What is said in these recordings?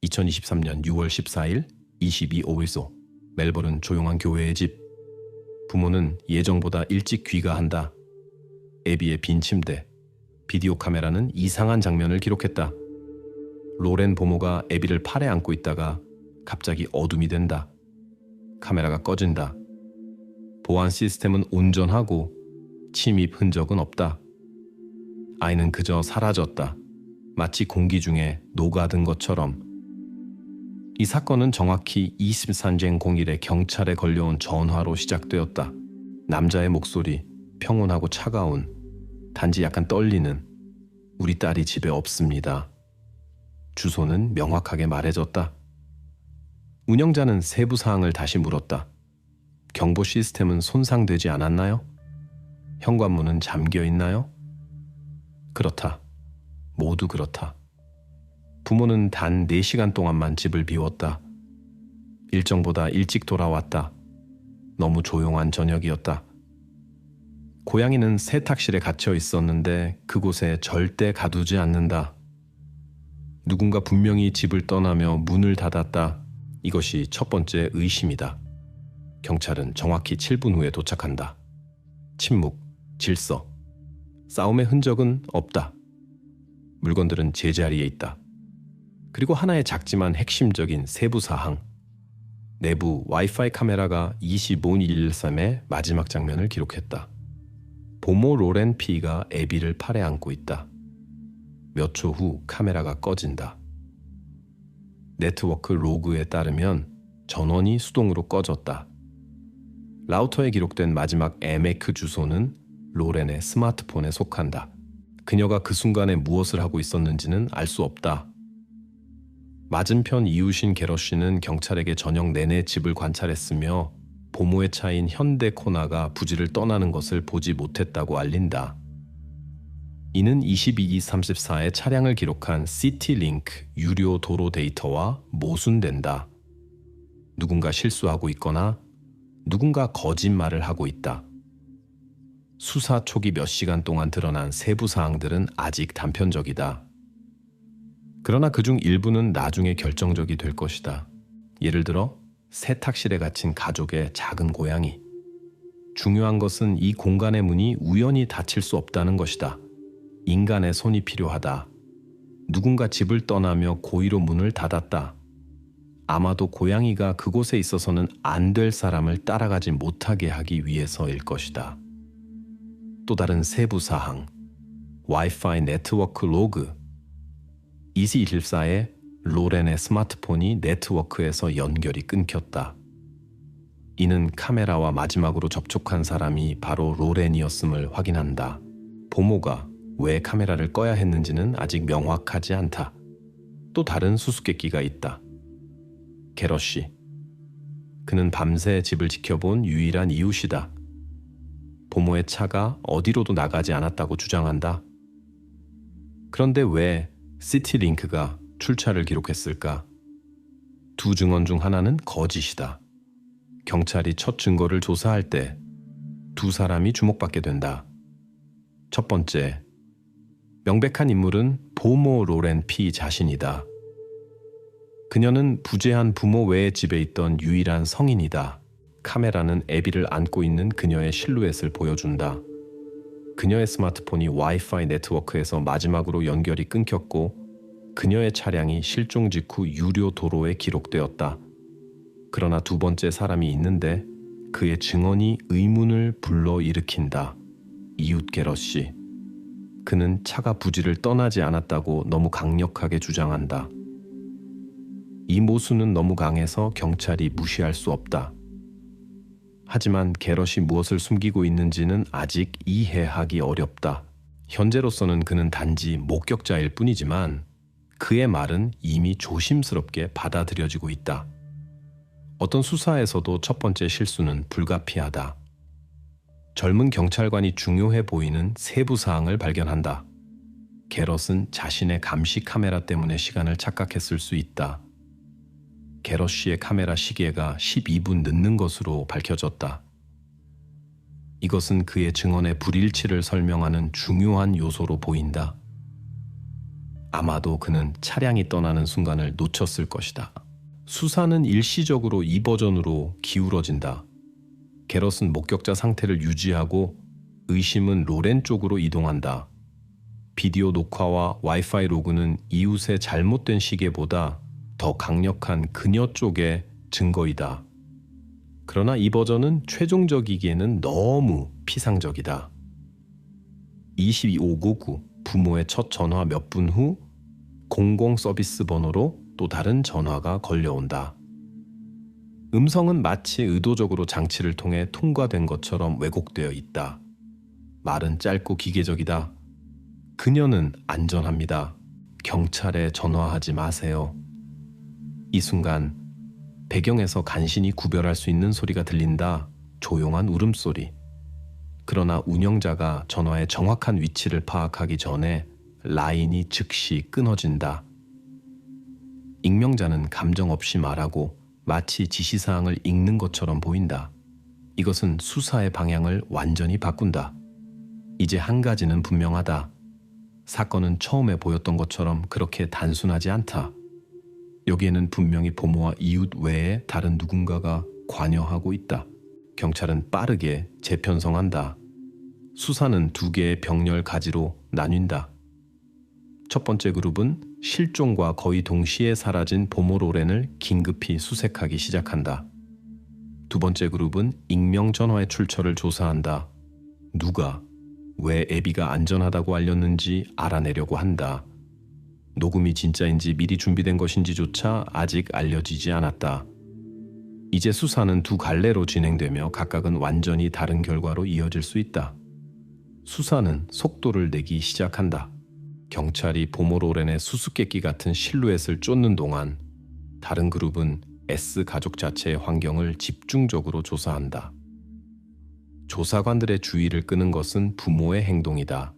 2023년 6월 14일 22오일소 멜버른 조용한 교회의 집. 부모는 예정보다 일찍 귀가한다. 애비의 빈 침대, 비디오 카메라는 이상한 장면을 기록했다. 로렌 보모가 애비를 팔에 안고 있다가 갑자기 어둠이 된다. 카메라가 꺼진다. 보안 시스템은 온전하고 침입 흔적은 없다. 아이는 그저 사라졌다. 마치 공기 중에 녹아든 것처럼. 이 사건은 정확히 23년 0일에 경찰에 걸려온 전화로 시작되었다. 남자의 목소리, 평온하고 차가운, 단지 약간 떨리는 "우리 딸이 집에 없습니다." 주소는 명확하게 말해졌다. 운영자는 세부 사항을 다시 물었다. 경보 시스템은 손상되지 않았나요? 현관문은 잠겨 있나요? 그렇다. 모두 그렇다. 부모는 단 4시간 동안만 집을 비웠다. 일정보다 일찍 돌아왔다. 너무 조용한 저녁이었다. 고양이는 세탁실에 갇혀 있었는데 그곳에 절대 가두지 않는다. 누군가 분명히 집을 떠나며 문을 닫았다. 이것이 첫 번째 의심이다. 경찰은 정확히 7분 후에 도착한다. 침묵, 질서, 싸움의 흔적은 없다. 물건들은 제자리에 있다. 그리고 하나의 작지만 핵심적인 세부 사항. 내부 와이파이 카메라가 25일13의 마지막 장면을 기록했다. 보모 로렌 P가 애비를 팔에 안고 있다. 몇 초 후 카메라가 꺼진다. 네트워크 로그에 따르면 전원이 수동으로 꺼졌다. 라우터에 기록된 마지막 에메크 주소는 로렌의 스마트폰에 속한다. 그녀가 그 순간에 무엇을 하고 있었는지는 알 수 없다. 맞은편 이웃인 게러 씨는 경찰에게 저녁 내내 집을 관찰했으며 보모의 차인 현대 코나가 부지를 떠나는 것을 보지 못했다고 알린다. 이는 22기34에 차량을 기록한 시티링크 유료 도로 데이터와 모순된다. 누군가 실수하고 있거나 누군가 거짓말을 하고 있다. 수사 초기 몇 시간 동안 드러난 세부 사항들은 아직 단편적이다. 그러나 그중 일부는 나중에 결정적이 될 것이다. 예를 들어 세탁실에 갇힌 가족의 작은 고양이. 중요한 것은 이 공간의 문이 우연히 닫힐 수 없다는 것이다. 인간의 손이 필요하다. 누군가 집을 떠나며 고의로 문을 닫았다. 아마도 고양이가 그곳에 있어서는 안 될 사람을 따라가지 못하게 하기 위해서일 것이다. 또 다른 세부 사항. 와이파이 네트워크 로그. 2214에 로렌의 스마트폰이 네트워크에서 연결이 끊겼다. 이는 카메라와 마지막으로 접촉한 사람이 바로 로렌이었음을 확인한다. 보모가 왜 카메라를 꺼야 했는지는 아직 명확하지 않다. 또 다른 수수께끼가 있다. 게러 씨. 그는 밤새 집을 지켜본 유일한 이웃이다. 보모의 차가 어디로도 나가지 않았다고 주장한다. 그런데 왜 시티링크가 출차를 기록했을까? 두 증언 중 하나는 거짓이다. 경찰이 첫 증거를 조사할 때 두 사람이 주목받게 된다. 첫 번째, 명백한 인물은 보모 로렌 P 자신이다. 그녀는 부재한 부모 외의 집에 있던 유일한 성인이다. 카메라는 애비를 안고 있는 그녀의 실루엣을 보여준다. 그녀의 스마트폰이 와이파이 네트워크에서 마지막으로 연결이 끊겼고 그녀의 차량이 실종 직후 유료 도로에 기록되었다. 그러나 두 번째 사람이 있는데 그의 증언이 의문을 불러일으킨다. 이웃 게러 씨. 그는 차가 부지를 떠나지 않았다고 너무 강력하게 주장한다. 이 모순은 너무 강해서 경찰이 무시할 수 없다. 하지만 게럿이 무엇을 숨기고 있는지는 아직 이해하기 어렵다. 현재로서는 그는 단지 목격자일 뿐이지만 그의 말은 이미 조심스럽게 받아들여지고 있다. 어떤 수사에서도 첫 번째 실수는 불가피하다. 젊은 경찰관이 중요해 보이는 세부 사항을 발견한다. 게럿은 자신의 감시 카메라 때문에 시간을 착각했을 수 있다. 게럿 씨의 카메라 시계가 12분 늦는 것으로 밝혀졌다. 이것은 그의 증언의 불일치를 설명하는 중요한 요소로 보인다. 아마도 그는 차량이 떠나는 순간을 놓쳤을 것이다. 수사는 일시적으로 이 버전으로 기울어진다. 게럿은 목격자 상태를 유지하고 의심은 로렌 쪽으로 이동한다. 비디오 녹화와 와이파이 로그는 이웃의 잘못된 시계보다 더 강력한 그녀 쪽의 증거이다. 그러나 이 버전은 최종적이기에는 너무 피상적이다. 2259 부모의 첫 전화 몇 분 후 공공 서비스 번호로 또 다른 전화가 걸려온다. 음성은 마치 의도적으로 장치를 통해 통과된 것처럼 왜곡되어 있다. 말은 짧고 기계적이다. 그녀는 안전합니다. 경찰에 전화하지 마세요. 이 순간 배경에서 간신히 구별할 수 있는 소리가 들린다. 조용한 울음소리. 그러나 운영자가 전화의 정확한 위치를 파악하기 전에 라인이 즉시 끊어진다. 익명자는 감정 없이 말하고 마치 지시사항을 읽는 것처럼 보인다. 이것은 수사의 방향을 완전히 바꾼다. 이제 한 가지는 분명하다. 사건은 처음에 보였던 것처럼 그렇게 단순하지 않다. 여기에는 분명히 보모와 이웃 외에 다른 누군가가 관여하고 있다. 경찰은 빠르게 재편성한다. 수사는 두 개의 병렬 가지로 나뉜다. 첫 번째 그룹은 실종과 거의 동시에 사라진 보모 로렌을 긴급히 수색하기 시작한다. 두 번째 그룹은 익명 전화의 출처를 조사한다. 누가, 왜 애비가 안전하다고 알렸는지 알아내려고 한다. 녹음이 진짜인지 미리 준비된 것인지조차 아직 알려지지 않았다. 이제 수사는 두 갈래로 진행되며 각각은 완전히 다른 결과로 이어질 수 있다. 수사는 속도를 내기 시작한다. 경찰이 보모 로렌의 수수께끼 같은 실루엣을 쫓는 동안 다른 그룹은 S 가족 자체의 환경을 집중적으로 조사한다. 조사관들의 주의를 끄는 것은 부모의 행동이다.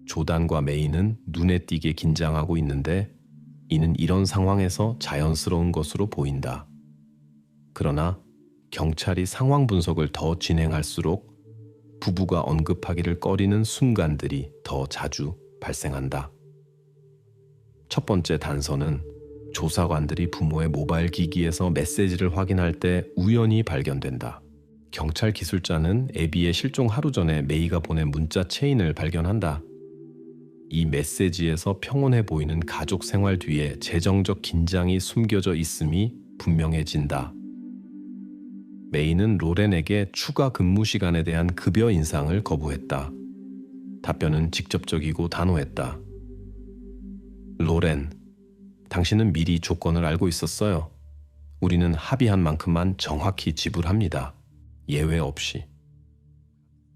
조단과 메이는 눈에 띄게 긴장하고 있는데 이는 이런 상황에서 자연스러운 것으로 보인다. 그러나 경찰이 상황 분석을 더 진행할수록 부부가 언급하기를 꺼리는 순간들이 더 자주 발생한다. 첫 번째 단서는 조사관들이 부모의 모바일 기기에서 메시지를 확인할 때 우연히 발견된다. 경찰 기술자는 애비의 실종 하루 전에 메이가 보낸 문자 체인을 발견한다. 이 메시지에서 평온해 보이는 가족 생활 뒤에 재정적 긴장이 숨겨져 있음이 분명해진다. 메이는 로렌에게 추가 근무 시간에 대한 급여 인상을 거부했다. 답변은 직접적이고 단호했다. 로렌, 당신은 미리 조건을 알고 있었어요. 우리는 합의한 만큼만 정확히 지불합니다. 예외 없이.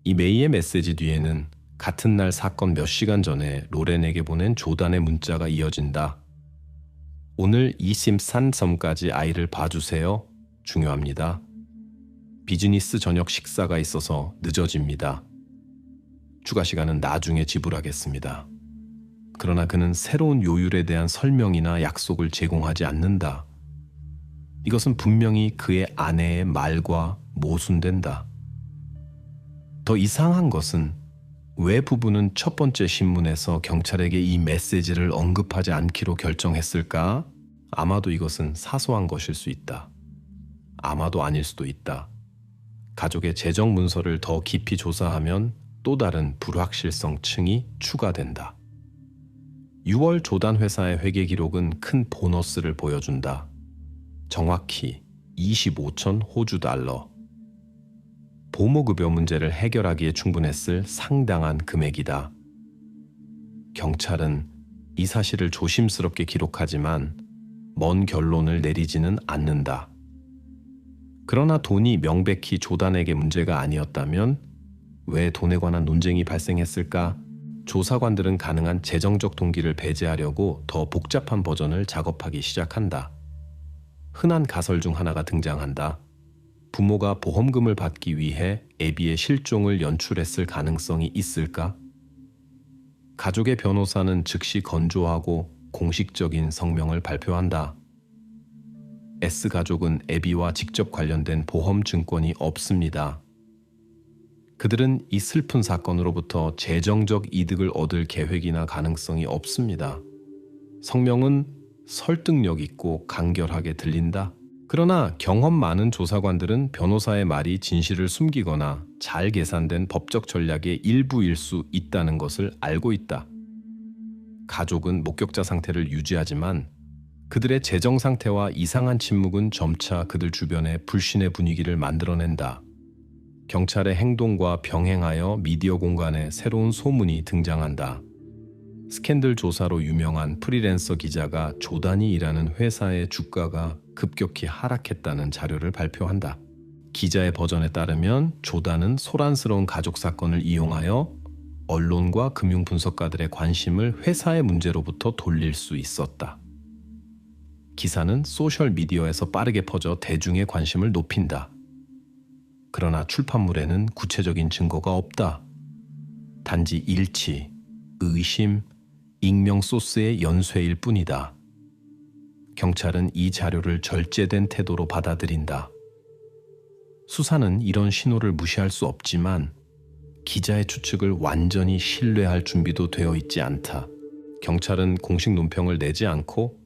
이 메이의 메시지 뒤에는 같은 날 사건 몇 시간 전에 로렌에게 보낸 조단의 문자가 이어진다. 오늘 이심산섬까지 아이를 봐주세요. 중요합니다. 비즈니스 저녁 식사가 있어서 늦어집니다. 추가 시간은 나중에 지불하겠습니다. 그러나 그는 새로운 요율에 대한 설명이나 약속을 제공하지 않는다. 이것은 분명히 그의 아내의 말과 모순된다. 더 이상한 것은 왜 부부는 첫 번째 신문에서 경찰에게 이 메시지를 언급하지 않기로 결정했을까? 아마도 이것은 사소한 것일 수 있다. 아마도 아닐 수도 있다. 가족의 재정 문서를 더 깊이 조사하면 또 다른 불확실성 층이 추가된다. 6월 조단 회사의 회계 기록은 큰 보너스를 보여준다. 정확히 25천 호주 달러. 보모급여 문제를 해결하기에 충분했을 상당한 금액이다. 경찰은 이 사실을 조심스럽게 기록하지만 먼 결론을 내리지는 않는다. 그러나 돈이 명백히 조단에게 문제가 아니었다면 왜 돈에 관한 논쟁이 발생했을까? 조사관들은 가능한 재정적 동기를 배제하려고 더 복잡한 버전을 작업하기 시작한다. 흔한 가설 중 하나가 등장한다. 부모가 보험금을 받기 위해 애비의 실종을 연출했을 가능성이 있을까? 가족의 변호사는 즉시 건조하고 공식적인 성명을 발표한다. S가족은 애비와 직접 관련된 보험 증권이 없습니다. 그들은 이 슬픈 사건으로부터 재정적 이득을 얻을 계획이나 가능성이 없습니다. 성명은 설득력 있고 간결하게 들린다. 그러나 경험 많은 조사관들은 변호사의 말이 진실을 숨기거나 잘 계산된 법적 전략의 일부일 수 있다는 것을 알고 있다. 가족은 목격자 상태를 유지하지만 그들의 재정 상태와 이상한 침묵은 점차 그들 주변에 불신의 분위기를 만들어낸다. 경찰의 행동과 병행하여 미디어 공간에 새로운 소문이 등장한다. 스캔들 조사로 유명한 프리랜서 기자가 조단이 일하는 회사의 주가가 급격히 하락했다는 자료를 발표한다. 기자의 버전에 따르면 조단은 소란스러운 가족 사건을 이용하여 언론과 금융 분석가들의 관심을 회사의 문제로부터 돌릴 수 있었다. 기사는 소셜 미디어에서 빠르게 퍼져 대중의 관심을 높인다. 그러나 출판물에는 구체적인 증거가 없다. 단지 일치, 의심, 익명 소스의 연쇄일 뿐이다. 경찰은 이 자료를 절제된 태도로 받아들인다. 수사는 이런 신호를 무시할 수 없지만 기자의 추측을 완전히 신뢰할 준비도 되어 있지 않다. 경찰은 공식 논평을 내지 않고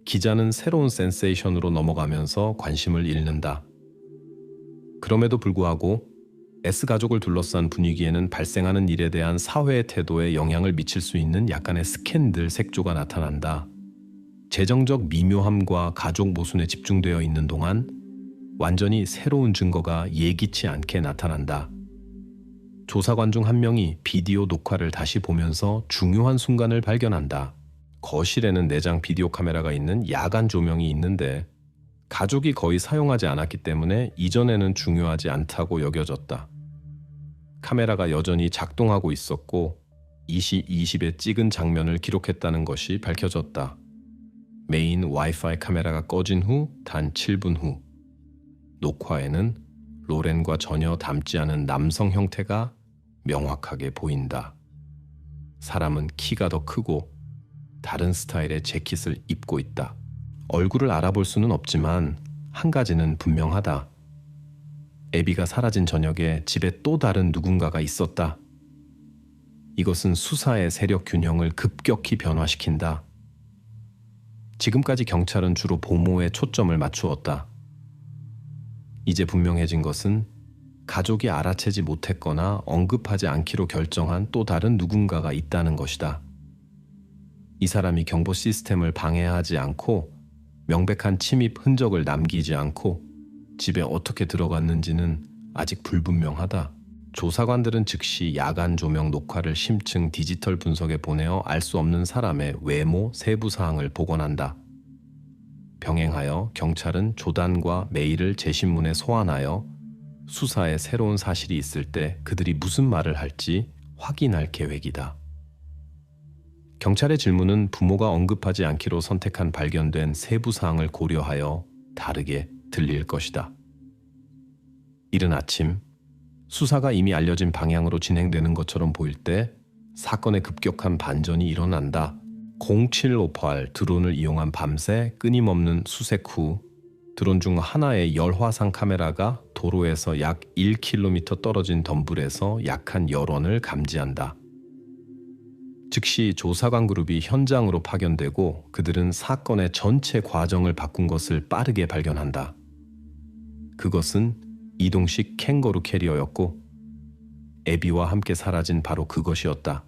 기자는 새로운 센세이션으로 넘어가면서 관심을 잃는다. 그럼에도 불구하고 S가족을 둘러싼 분위기에는 발생하는 일에 대한 사회의 태도에 영향을 미칠 수 있는 약간의 스캔들 색조가 나타난다. 재정적 미묘함과 가족 모순에 집중되어 있는 동안 완전히 새로운 증거가 예기치 않게 나타난다. 조사관 중 한 명이 비디오 녹화를 다시 보면서 중요한 순간을 발견한다. 거실에는 내장 비디오 카메라가 있는 야간 조명이 있는데 가족이 거의 사용하지 않았기 때문에 이전에는 중요하지 않다고 여겨졌다. 카메라가 여전히 작동하고 있었고 2020에 찍은 장면을 기록했다는 것이 밝혀졌다. 메인 와이파이 카메라가 꺼진 후 단 7분 후 녹화에는 로렌과 전혀 닮지 않은 남성 형태가 명확하게 보인다. 사람은 키가 더 크고 다른 스타일의 재킷을 입고 있다. 얼굴을 알아볼 수는 없지만 한 가지는 분명하다. 애비가 사라진 저녁에 집에 또 다른 누군가가 있었다. 이것은 수사의 세력 균형을 급격히 변화시킨다. 지금까지 경찰은 주로 보모에 초점을 맞추었다. 이제 분명해진 것은 가족이 알아채지 못했거나 언급하지 않기로 결정한 또 다른 누군가가 있다는 것이다. 이 사람이 경보 시스템을 방해하지 않고 명백한 침입 흔적을 남기지 않고 집에 어떻게 들어갔는지는 아직 불분명하다. 조사관들은 즉시 야간 조명 녹화를 심층 디지털 분석에 보내어 알 수 없는 사람의 외모, 세부 사항을 복원한다. 병행하여 경찰은 조단과 메일을 재신문에 소환하여 수사에 새로운 사실이 있을 때 그들이 무슨 말을 할지 확인할 계획이다. 경찰의 질문은 부모가 언급하지 않기로 선택한 발견된 세부 사항을 고려하여 다르게 들릴 것이다. 이른 아침, 수사가 이미 알려진 방향으로 진행되는 것처럼 보일 때 사건의 급격한 반전이 일어난다. 0758 드론을 이용한 밤새 끊임없는 수색 후 드론 중 하나의 열화상 카메라가 도로에서 약 1km 떨어진 덤불에서 약한 열원을 감지한다. 즉시 조사관 그룹이 현장으로 파견되고 그들은 사건의 전체 과정을 바꾼 것을 빠르게 발견한다. 그것은 이동식 캥거루 캐리어였고 애비와 함께 사라진 바로 그것이었다.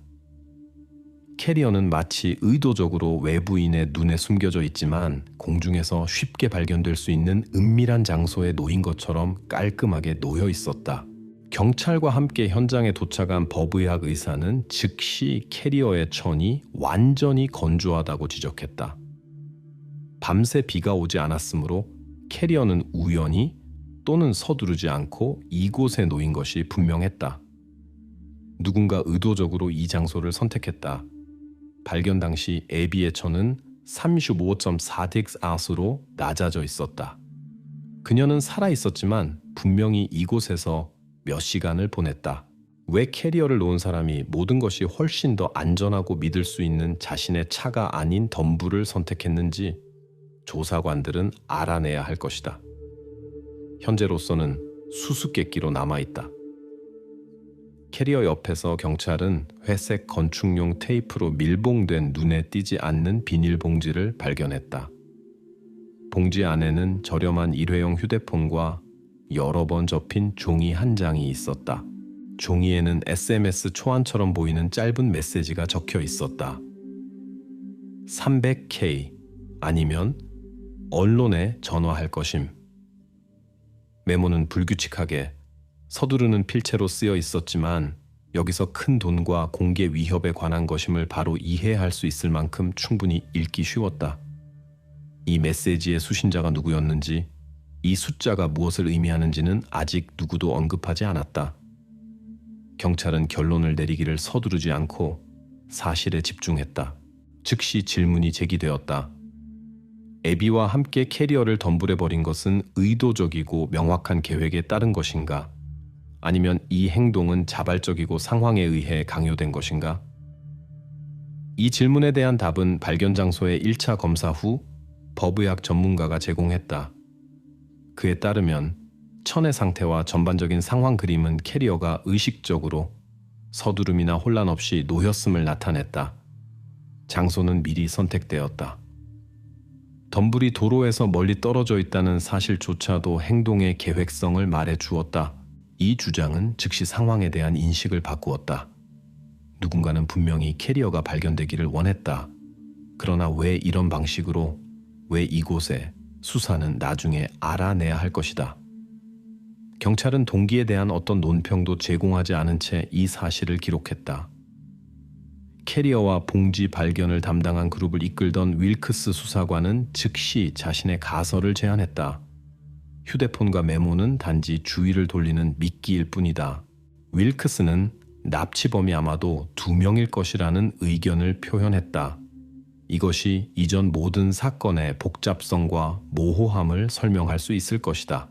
캐리어는 마치 의도적으로 외부인의 눈에 숨겨져 있지만 공중에서 쉽게 발견될 수 있는 은밀한 장소에 놓인 것처럼 깔끔하게 놓여 있었다. 경찰과 함께 현장에 도착한 법의학 의사는 즉시 캐리어의 천이 완전히 건조하다고 지적했다. 밤새 비가 오지 않았으므로 캐리어는 우연히 또는 서두르지 않고 이곳에 놓인 것이 분명했다. 누군가 의도적으로 이 장소를 선택했다. 발견 당시 애비의 천은 35.4딕스아스로 낮아져 있었다. 그녀는 살아 있었지만 분명히 이곳에서 몇 시간을 보냈다. 왜 캐리어를 놓은 사람이 모든 것이 훨씬 더 안전하고 믿을 수 있는 자신의 차가 아닌 덤불을 선택했는지 조사관들은 알아내야 할 것이다. 현재로서는 수수께끼로 남아있다. 캐리어 옆에서 경찰은 회색 건축용 테이프로 밀봉된 눈에 띄지 않는 비닐봉지를 발견했다. 봉지 안에는 저렴한 일회용 휴대폰과 여러 번 접힌 종이 한 장이 있었다. 종이에는 SMS 초안처럼 보이는 짧은 메시지가 적혀 있었다. 300K 아니면 언론에 전화할 것임. 메모는 불규칙하게 서두르는 필체로 쓰여 있었지만 여기서 큰 돈과 공개 위협에 관한 것임을 바로 이해할 수 있을 만큼 충분히 읽기 쉬웠다. 이 메시지의 수신자가 누구였는지, 이 숫자가 무엇을 의미하는지는 아직 누구도 언급하지 않았다. 경찰은 결론을 내리기를 서두르지 않고 사실에 집중했다. 즉시 질문이 제기되었다. 애비와 함께 캐리어를 덤불해버린 것은 의도적이고 명확한 계획에 따른 것인가? 아니면 이 행동은 자발적이고 상황에 의해 강요된 것인가? 이 질문에 대한 답은 발견 장소의 1차 검사 후 법의학 전문가가 제공했다. 그에 따르면 천의 상태와 전반적인 상황 그림은 캐리어가 의식적으로 서두름이나 혼란 없이 놓였음을 나타냈다. 장소는 미리 선택되었다. 덤불이 도로에서 멀리 떨어져 있다는 사실조차도 행동의 계획성을 말해 주었다. 이 주장은 즉시 상황에 대한 인식을 바꾸었다. 누군가는 분명히 캐리어가 발견되기를 원했다. 그러나 왜 이런 방식으로, 왜 이곳에, 수사는 나중에 알아내야 할 것이다. 경찰은 동기에 대한 어떤 논평도 제공하지 않은 채 이 사실을 기록했다. 캐리어와 봉지 발견을 담당한 그룹을 이끌던 윌크스 수사관은 즉시 자신의 가설을 제안했다. 휴대폰과 메모는 단지 주의를 돌리는 미끼일 뿐이다. 윌크스는 납치범이 아마도 2명일 것이라는 의견을 표현했다. 이것이 이전 모든 사건의 복잡성과 모호함을 설명할 수 있을 것이다.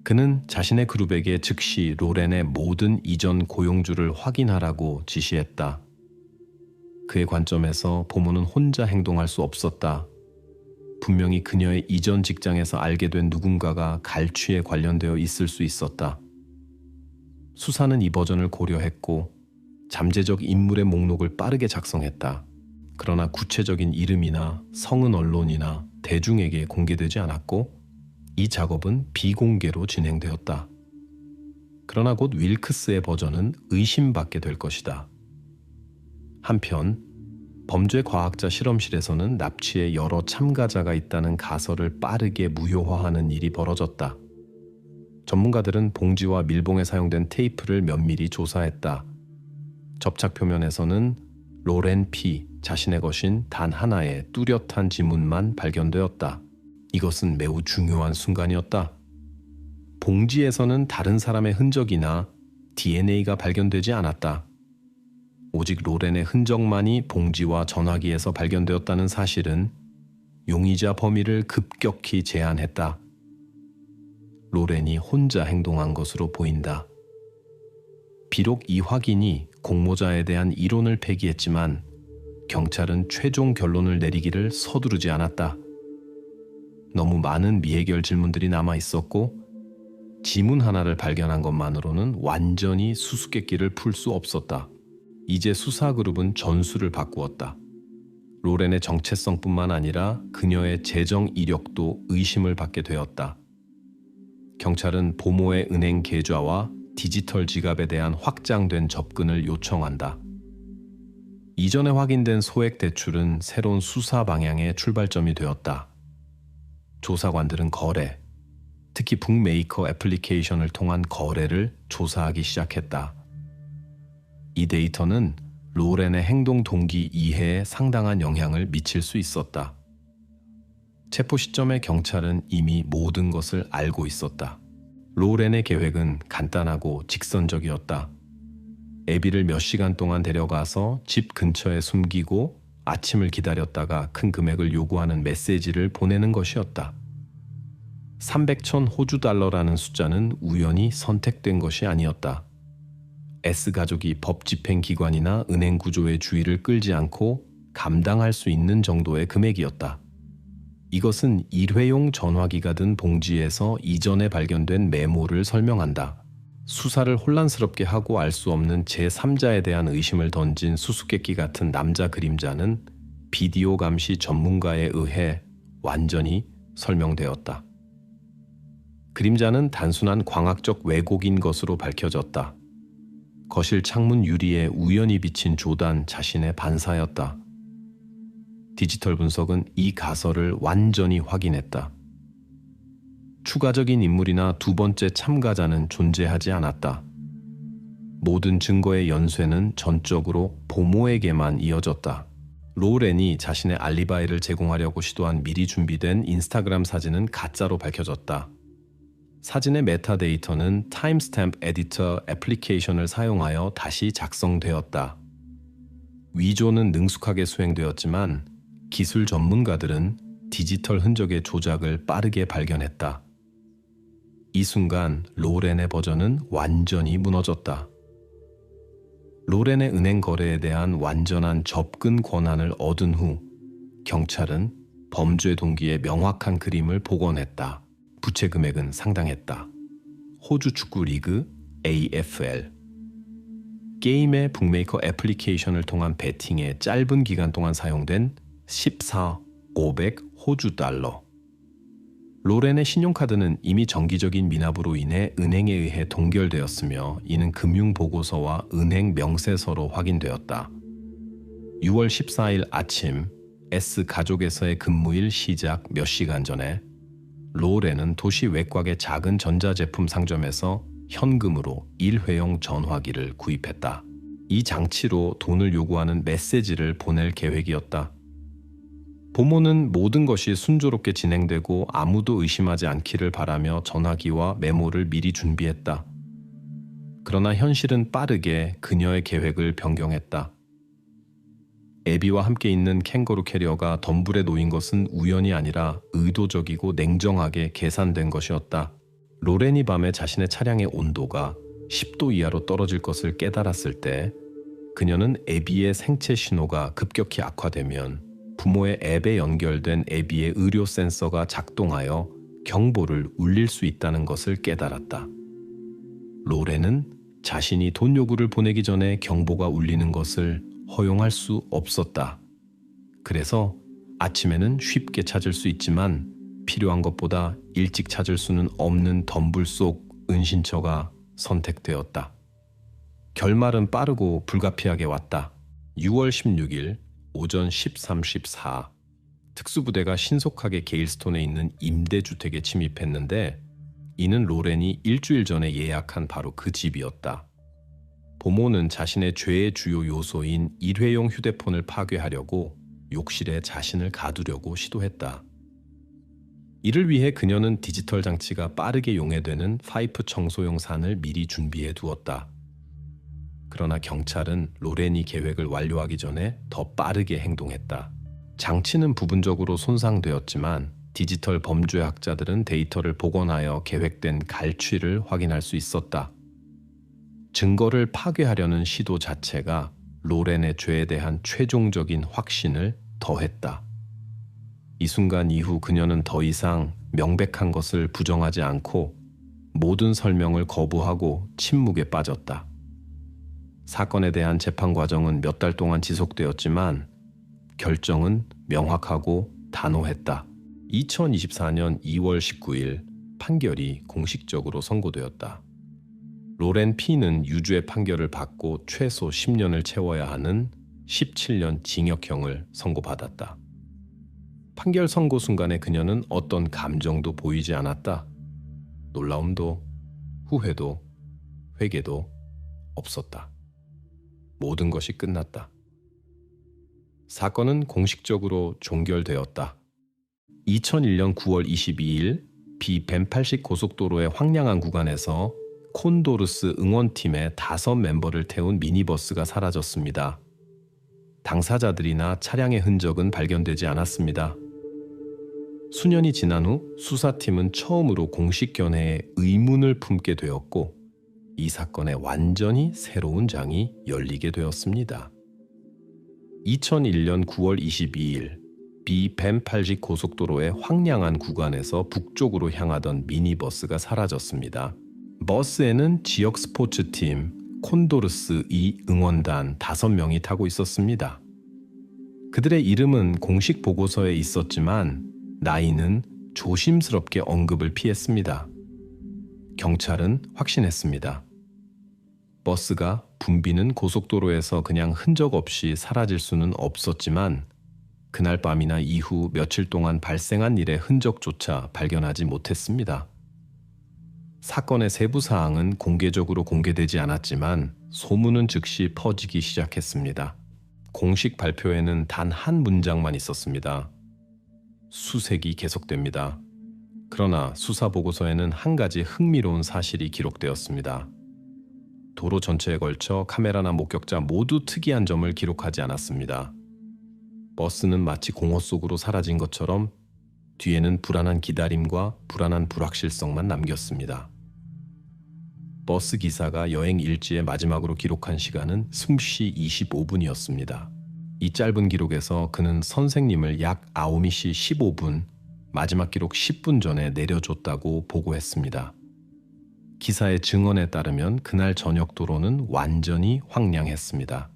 그는 자신의 그룹에게 즉시 로렌의 모든 이전 고용주를 확인하라고 지시했다. 그의 관점에서 보모는 혼자 행동할 수 없었다. 분명히 그녀의 이전 직장에서 알게 된 누군가가 갈취에 관련되어 있을 수 있었다. 수사는 이 버전을 고려했고 잠재적 인물의 목록을 빠르게 작성했다. 그러나 구체적인 이름이나 성은 언론이나 대중에게 공개되지 않았고 이 작업은 비공개로 진행되었다. 그러나 곧 윌크스의 버전은 의심받게 될 것이다. 한편 범죄 과학자 실험실에서는 납치에 여러 참가자가 있다는 가설을 빠르게 무효화하는 일이 벌어졌다. 전문가들은 봉지와 밀봉에 사용된 테이프를 면밀히 조사했다. 접착 표면에서는 로렌 P 자신의 것인 단 하나의 뚜렷한 지문만 발견되었다. 이것은 매우 중요한 순간이었다. 봉지에서는 다른 사람의 흔적이나 DNA가 발견되지 않았다. 오직 로렌의 흔적만이 봉지와 전화기에서 발견되었다는 사실은 용의자 범위를 급격히 제한했다. 로렌이 혼자 행동한 것으로 보인다. 비록 이 확인이 공모자에 대한 이론을 폐기했지만 경찰은 최종 결론을 내리기를 서두르지 않았다. 너무 많은 미해결 질문들이 남아 있었고 지문 하나를 발견한 것만으로는 완전히 수수께끼를 풀 수 없었다. 이제 수사그룹은 전술을 바꾸었다. 로렌의 정체성뿐만 아니라 그녀의 재정 이력도 의심을 받게 되었다. 경찰은 보모의 은행 계좌와 디지털 지갑에 대한 확장된 접근을 요청한다. 이전에 확인된 소액 대출은 새로운 수사 방향의 출발점이 되었다. 조사관들은 거래, 특히 북메이커 애플리케이션을 통한 거래를 조사하기 시작했다. 이 데이터는 로렌의 행동 동기 이해에 상당한 영향을 미칠 수 있었다. 체포 시점에 경찰은 이미 모든 것을 알고 있었다. 로렌의 계획은 간단하고 직선적이었다. 애비를 몇 시간 동안 데려가서 집 근처에 숨기고 아침을 기다렸다가 큰 금액을 요구하는 메시지를 보내는 것이었다. 300천 호주 달러라는 숫자는 우연히 선택된 것이 아니었다. S가족이 법 집행 기관이나 은행 구조의 주의를 끌지 않고 감당할 수 있는 정도의 금액이었다. 이것은 일회용 전화기가 든 봉지에서 이전에 발견된 메모를 설명한다. 수사를 혼란스럽게 하고 알 수 없는 제3자에 대한 의심을 던진 수수께끼 같은 남자 그림자는 비디오 감시 전문가에 의해 완전히 설명되었다. 그림자는 단순한 광학적 왜곡인 것으로 밝혀졌다. 거실 창문 유리에 우연히 비친 조단 자신의 반사였다. 디지털 분석은 이 가설을 완전히 확인했다. 추가적인 인물이나 두 번째 참가자는 존재하지 않았다. 모든 증거의 연쇄는 전적으로 보모에게만 이어졌다. 로렌이 자신의 알리바이를 제공하려고 시도한 미리 준비된 인스타그램 사진은 가짜로 밝혀졌다. 사진의 메타데이터는 타임스탬프 에디터 애플리케이션을 사용하여 다시 작성되었다. 위조는 능숙하게 수행되었지만 기술 전문가들은 디지털 흔적의 조작을 빠르게 발견했다. 이 순간 로렌의 버전은 완전히 무너졌다. 로렌의 은행 거래에 대한 완전한 접근 권한을 얻은 후 경찰은 범죄 동기의 명확한 그림을 복원했다. 부채 금액은 상당했다. 호주 축구 리그 AFL. 게임의 북메이커 애플리케이션을 통한 베팅에 짧은 기간 동안 사용된 14,500 호주 달러. 로렌의 신용카드는 이미 정기적인 미납으로 인해 은행에 의해 동결되었으며 이는 금융보고서와 은행 명세서로 확인되었다. 6월 14일 아침 S 가족에서의 근무일 시작 몇 시간 전에 로렌은 도시 외곽의 작은 전자제품 상점에서 현금으로 일회용 전화기를 구입했다. 이 장치로 돈을 요구하는 메시지를 보낼 계획이었다. 보모는 모든 것이 순조롭게 진행되고 아무도 의심하지 않기를 바라며 전화기와 메모를 미리 준비했다. 그러나 현실은 빠르게 그녀의 계획을 변경했다. 애비와 함께 있는 캥거루 캐리어가 덤불에 놓인 것은 우연이 아니라 의도적이고 냉정하게 계산된 것이었다. 로렌이 밤에 자신의 차량의 온도가 10도 이하로 떨어질 것을 깨달았을 때 그녀는 애비의 생체 신호가 급격히 악화되면 부모의 앱에 연결된 애비의 의료 센서가 작동하여 경보를 울릴 수 있다는 것을 깨달았다. 로렌은 자신이 돈 요구를 보내기 전에 경보가 울리는 것을 허용할 수 없었다. 그래서 아침에는 쉽게 찾을 수 있지만 필요한 것보다 일찍 찾을 수는 없는 덤불 속 은신처가 선택되었다. 결말은 빠르고 불가피하게 왔다. 6월 16일 오전 13:14 특수부대가 신속하게 게일스톤에 있는 임대주택에 침입했는데 이는 로렌이 일주일 전에 예약한 바로 그 집이었다. 보모는 자신의 죄의 주요 요소인 일회용 휴대폰을 파괴하려고 욕실에 자신을 가두려고 시도했다. 이를 위해 그녀는 디지털 장치가 빠르게 용해되는 파이프 청소용 산을 미리 준비해 두었다. 그러나 경찰은 로렌이 계획을 완료하기 전에 더 빠르게 행동했다. 장치는 부분적으로 손상되었지만 디지털 범죄학자들은 데이터를 복원하여 계획된 갈취를 확인할 수 있었다. 증거를 파괴하려는 시도 자체가 로렌의 죄에 대한 최종적인 확신을 더했다. 이 순간 이후 그녀는 더 이상 명백한 것을 부정하지 않고 모든 설명을 거부하고 침묵에 빠졌다. 사건에 대한 재판 과정은 몇 달 동안 지속되었지만 결정은 명확하고 단호했다. 2024년 2월 19일 판결이 공식적으로 선고되었다. 로렌 P는 유죄 판결을 받고 최소 10년을 채워야 하는 17년 징역형을 선고받았다. 판결 선고 순간에 그녀는 어떤 감정도 보이지 않았다. 놀라움도, 후회도, 회개도 없었다. 모든 것이 끝났다. 사건은 공식적으로 종결되었다. 2001년 9월 22일 비벤팔식 고속도로의 황량한 구간에서 콘도르스 응원팀의 5멤버를 태운 미니버스가 사라졌습니다. 당사자들이나 차량의 흔적은 발견되지 않았습니다. 수년이 지난 후 수사팀은 처음으로 공식 견해에 의문을 품게 되었고 이 사건에 완전히 새로운 장이 열리게 되었습니다. 2001년 9월 22일 비벤팔식 고속도로의 황량한 구간에서 북쪽으로 향하던 미니버스가 사라졌습니다. 버스에는 지역 스포츠팀 콘도르스 2 응원단 5명이 타고 있었습니다. 그들의 이름은 공식 보고서에 있었지만 나이는 조심스럽게 언급을 피했습니다. 경찰은 확신했습니다. 버스가 붐비는 고속도로에서 그냥 흔적 없이 사라질 수는 없었지만 그날 밤이나 이후 며칠 동안 발생한 일의 흔적조차 발견하지 못했습니다. 사건의 세부 사항은 공개적으로 공개되지 않았지만 소문은 즉시 퍼지기 시작했습니다. 공식 발표에는 단 한 문장만 있었습니다. 수색이 계속됩니다. 그러나 수사 보고서에는 한 가지 흥미로운 사실이 기록되었습니다. 도로 전체에 걸쳐 카메라나 목격자 모두 특이한 점을 기록하지 않았습니다. 버스는 마치 공허 속으로 사라진 것처럼 뒤에는 불안한 기다림과 불안한 불확실성만 남겼습니다. 버스 기사가 여행 일지의 마지막으로 기록한 시간은 숭시 25분이었습니다. 이 짧은 기록에서 그는 선생님을 약 아오미시 15분, 마지막 기록 10분 전에 내려줬다고 보고했습니다. 기사의 증언에 따르면 그날 저녁 도로는 완전히 황량했습니다.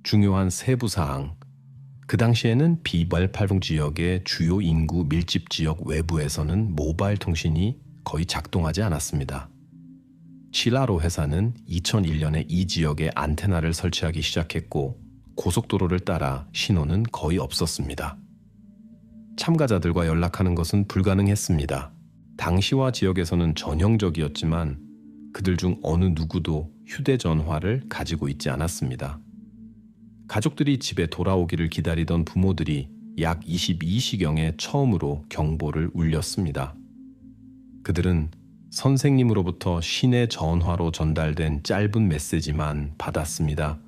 중요한 세부 사항, 그 당시에는 비발팔붕 지역의 주요 인구 밀집 지역 외부에서는 모바일 통신이 거의 작동하지 않았습니다. 시라로 회사는 2001년에 이 지역에 안테나를 설치하기 시작했고 고속도로를 따라 신호는 거의 없었습니다. 참가자들과 연락하는 것은 불가능했습니다. 당시와 지역에서는 전형적이었지만 그들 중 어느 누구도 휴대전화를 가지고 있지 않았습니다. 가족들이 집에 돌아오기를 기다리던 부모들이 약 22시경에 처음으로 경보를 울렸습니다. 그들은 선생님으로부터 시내 전화로 전달된 짧은 메시지만 받았습니다.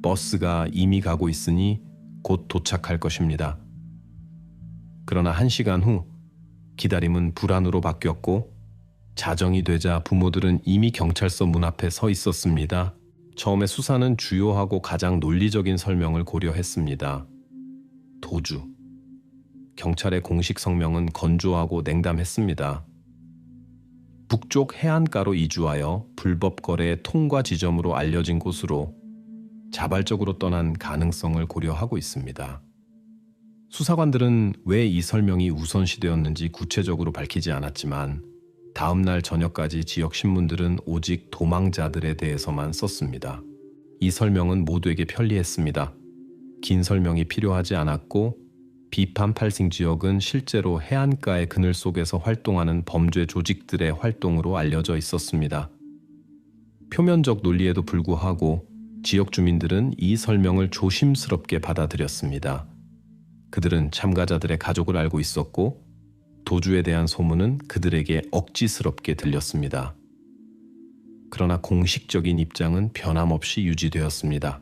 버스가 이미 가고 있으니 곧 도착할 것입니다. 그러나 1시간 후 기다림은 불안으로 바뀌었고 자정이 되자 부모들은 이미 경찰서 문 앞에 서 있었습니다. 처음에 수사는 주요하고 가장 논리적인 설명을 고려했습니다. 도주. 경찰의 공식 성명은 건조하고 냉담했습니다. 북쪽 해안가로 이주하여 불법 거래의 통과 지점으로 알려진 곳으로 자발적으로 떠난 가능성을 고려하고 있습니다. 수사관들은 왜 이 설명이 우선시되었는지 구체적으로 밝히지 않았지만 다음 날 저녁까지 지역 신문들은 오직 도망자들에 대해서만 썼습니다. 이 설명은 모두에게 편리했습니다. 긴 설명이 필요하지 않았고 비판 팔싱 지역은 실제로 해안가의 그늘 속에서 활동하는 범죄 조직들의 활동으로 알려져 있었습니다. 표면적 논리에도 불구하고 지역 주민들은 이 설명을 조심스럽게 받아들였습니다. 그들은 참가자들의 가족을 알고 있었고 도주에 대한 소문은 그들에게 억지스럽게 들렸습니다. 그러나 공식적인 입장은 변함없이 유지되었습니다.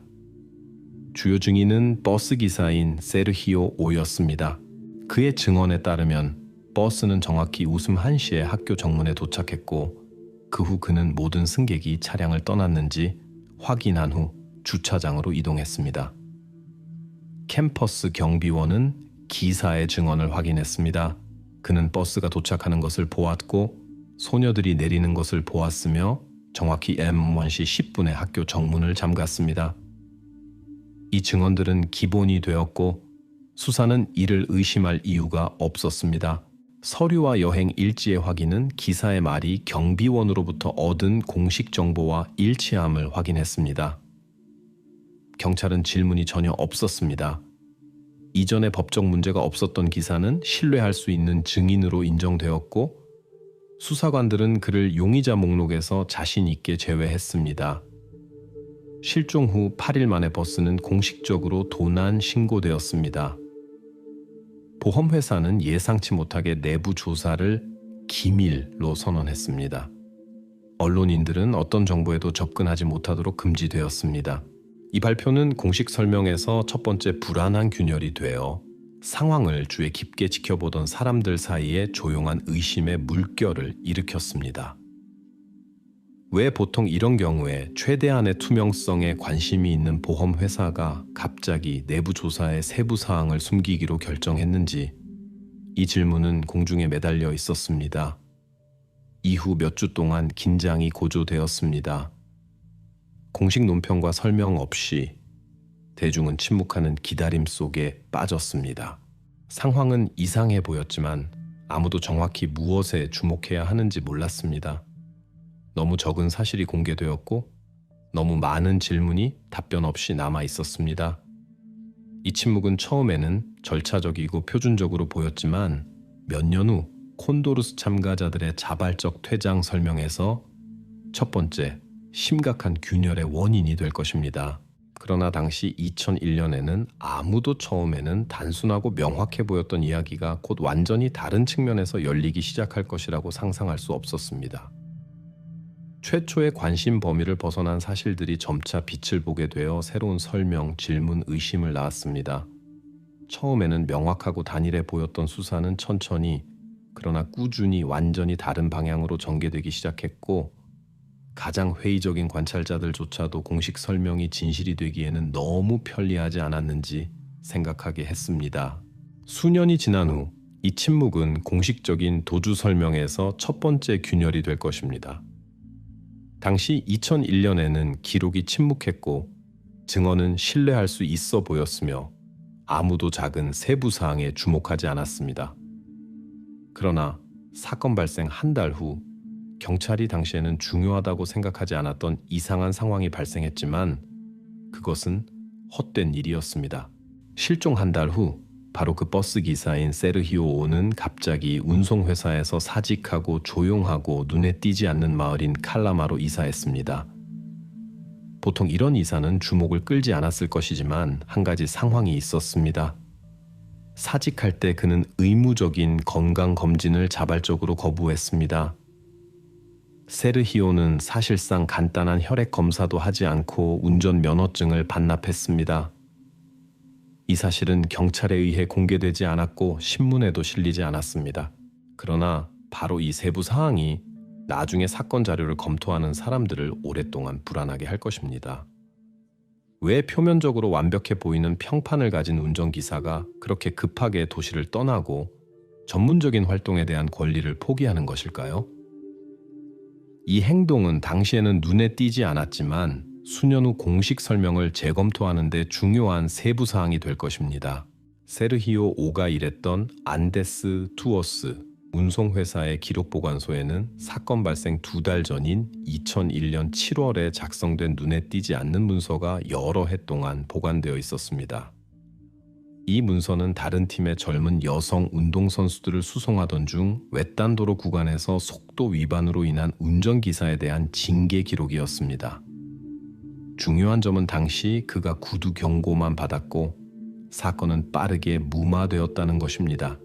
주요 증인은 버스 기사인 세르히오 오였습니다. 그의 증언에 따르면 버스는 정확히 웃음 1시에 학교 정문에 도착했고 그 후 그는 모든 승객이 차량을 떠났는지 확인한 후 주차장으로 이동했습니다. 캠퍼스 경비원은 기사의 증언을 확인했습니다. 그는 버스가 도착하는 것을 보았고 소녀들이 내리는 것을 보았으며 정확히 M1시 10분에 학교 정문을 잠갔습니다. 이 증언들은 기본이 되었고 수사는 이를 의심할 이유가 없었습니다. 서류와 여행 일지의 확인은 기사의 말이 경비원으로부터 얻은 공식 정보와 일치함을 확인했습니다. 경찰은 질문이 전혀 없었습니다. 이전에 법적 문제가 없었던 기사는 신뢰할 수 있는 증인으로 인정되었고 수사관들은 그를 용의자 목록에서 자신 있게 제외했습니다. 실종 후 8일 만에 버스는 공식적으로 도난 신고되었습니다. 보험회사는 예상치 못하게 내부 조사를 기밀로 선언했습니다. 언론인들은 어떤 정보에도 접근하지 못하도록 금지되었습니다. 이 발표는 공식 설명에서 첫 번째 불안한 균열이 되어 상황을 주의 깊게 지켜보던 사람들 사이에 조용한 의심의 물결을 일으켰습니다. 왜 보통 이런 경우에 최대한의 투명성에 관심이 있는 보험회사가 갑자기 내부 조사의 세부 사항을 숨기기로 결정했는지 이 질문은 공중에 매달려 있었습니다. 이후 몇 주 동안 긴장이 고조되었습니다. 공식 논평과 설명 없이 대중은 침묵하는 기다림 속에 빠졌습니다. 상황은 이상해 보였지만 아무도 정확히 무엇에 주목해야 하는지 몰랐습니다. 너무 적은 사실이 공개되었고 너무 많은 질문이 답변 없이 남아 있었습니다. 이 침묵은 처음에는 절차적이고 표준적으로 보였지만 몇 년 후 콘도르스 참가자들의 자발적 퇴장 설명에서 첫 번째 심각한 균열의 원인이 될 것입니다. 그러나 당시 2001년에는 아무도 처음에는 단순하고 명확해 보였던 이야기가 곧 완전히 다른 측면에서 열리기 시작할 것이라고 상상할 수 없었습니다. 최초의 관심 범위를 벗어난 사실들이 점차 빛을 보게 되어 새로운 설명, 질문, 의심을 낳았습니다. 처음에는 명확하고 단일해 보였던 수사는 천천히 그러나 꾸준히 완전히 다른 방향으로 전개되기 시작했고 가장 회의적인 관찰자들조차도 공식 설명이 진실이 되기에는 너무 편리하지 않았는지 생각하게 했습니다. 수년이 지난 후 이 침묵은 공식적인 도주 설명에서 첫 번째 균열이 될 것입니다. 당시 2001년에는 기록이 침묵했고 증언은 신뢰할 수 있어 보였으며 아무도 작은 세부 사항에 주목하지 않았습니다. 그러나 사건 발생 한 달 후 경찰이 당시에는 중요하다고 생각하지 않았던 이상한 상황이 발생했지만 그것은 헛된 일이었습니다. 실종 한 달 후 바로 그 버스 기사인 세르히오 오는 갑자기 운송회사에서 사직하고 조용하고 눈에 띄지 않는 마을인 칼라마로 이사했습니다. 보통 이런 이사는 주목을 끌지 않았을 것이지만 한 가지 상황이 있었습니다. 사직할 때 그는 의무적인 건강검진을 자발적으로 거부했습니다. 세르히오는 사실상 간단한 혈액 검사도 하지 않고 운전 면허증을 반납했습니다. 이 사실은 경찰에 의해 공개되지 않았고 신문에도 실리지 않았습니다. 그러나 바로 이 세부 사항이 나중에 사건 자료를 검토하는 사람들을 오랫동안 불안하게 할 것입니다. 왜 표면적으로 완벽해 보이는 평판을 가진 운전기사가 그렇게 급하게 도시를 떠나고 전문적인 활동에 대한 권리를 포기하는 것일까요? 이 행동은 당시에는 눈에 띄지 않았지만 수년 후 공식 설명을 재검토하는 데 중요한 세부 사항이 될 것입니다. 세르히오 오가 일했던 안데스 투어스 운송회사의 기록보관소에는 사건 발생 2달 전인 2001년 7월에 작성된 눈에 띄지 않는 문서가 여러 해 동안 보관되어 있었습니다. 이 문서는 다른 팀의 젊은 여성 운동선수들을 수송하던 중 외딴도로 구간에서 속도 위반으로 인한 운전기사에 대한 징계 기록이었습니다. 중요한 점은 당시 그가 구두 경고만 받았고 사건은 빠르게 무마되었다는 것입니다.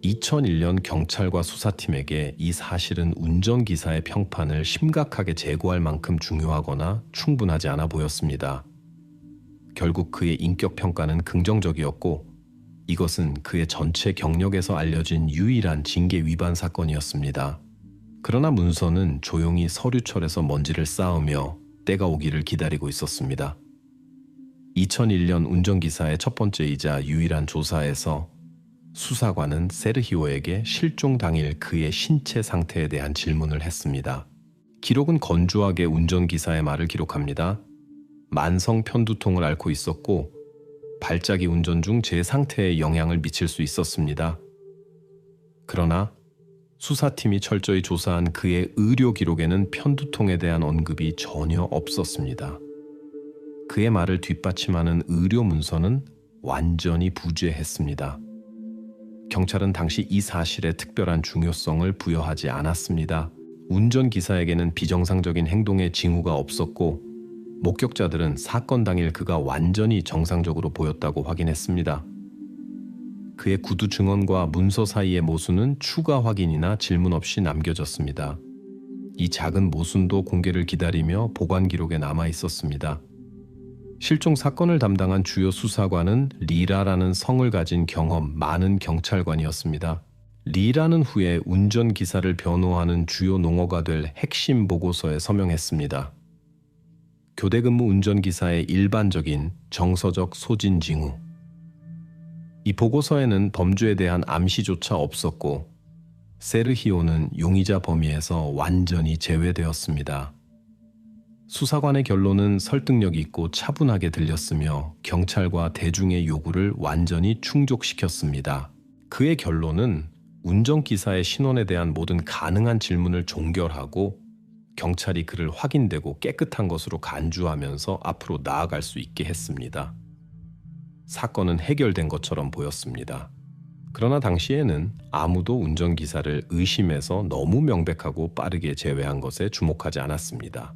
2001년 경찰과 수사팀에게 이 사실은 운전기사의 평판을 심각하게 제고할 만큼 중요하거나 충분하지 않아 보였습니다. 결국 그의 인격평가는 긍정적이었고 이것은 그의 전체 경력에서 알려진 유일한 징계 위반 사건이었습니다. 그러나 문서는 조용히 서류철에서 먼지를 쌓으며 때가 오기를 기다리고 있었습니다. 2001년 운전기사의 첫 번째이자 유일한 조사에서 수사관은 세르히오에게 실종 당일 그의 신체 상태에 대한 질문을 했습니다. 기록은 건조하게 운전기사의 말을 기록합니다. 만성 편두통을 앓고 있었고 발작이 운전 중 제 상태에 영향을 미칠 수 있었습니다. 그러나 수사팀이 철저히 조사한 그의 의료 기록에는 편두통에 대한 언급이 전혀 없었습니다. 그의 말을 뒷받침하는 의료 문서는 완전히 부재했습니다. 경찰은 당시 이 사실에 특별한 중요성을 부여하지 않았습니다. 운전기사에게는 비정상적인 행동의 징후가 없었고 목격자들은 사건 당일 그가 완전히 정상적으로 보였다고 확인했습니다. 그의 구두 증언과 문서 사이의 모순은 추가 확인이나 질문 없이 남겨졌습니다. 이 작은 모순도 공개를 기다리며 보관 기록에 남아 있었습니다. 실종 사건을 담당한 주요 수사관은 리라라는 성을 가진 경험 많은 경찰관이었습니다. 리라는 후에 운전기사를 변호하는 주요 농어가 될 핵심 보고서에 서명했습니다. 교대 근무 운전기사의 일반적인 정서적 소진 징후. 이 보고서에는 범죄에 대한 암시조차 없었고 세르히오는 용의자 범위에서 완전히 제외되었습니다. 수사관의 결론은 설득력 있고 차분하게 들렸으며 경찰과 대중의 요구를 완전히 충족시켰습니다. 그의 결론은 운전기사의 신원에 대한 모든 가능한 질문을 종결하고 경찰이 그를 확인되고 깨끗한 것으로 간주하면서 앞으로 나아갈 수 있게 했습니다. 사건은 해결된 것처럼 보였습니다. 그러나 당시에는 아무도 운전기사를 의심해서 너무 명백하고 빠르게 제외한 것에 주목하지 않았습니다.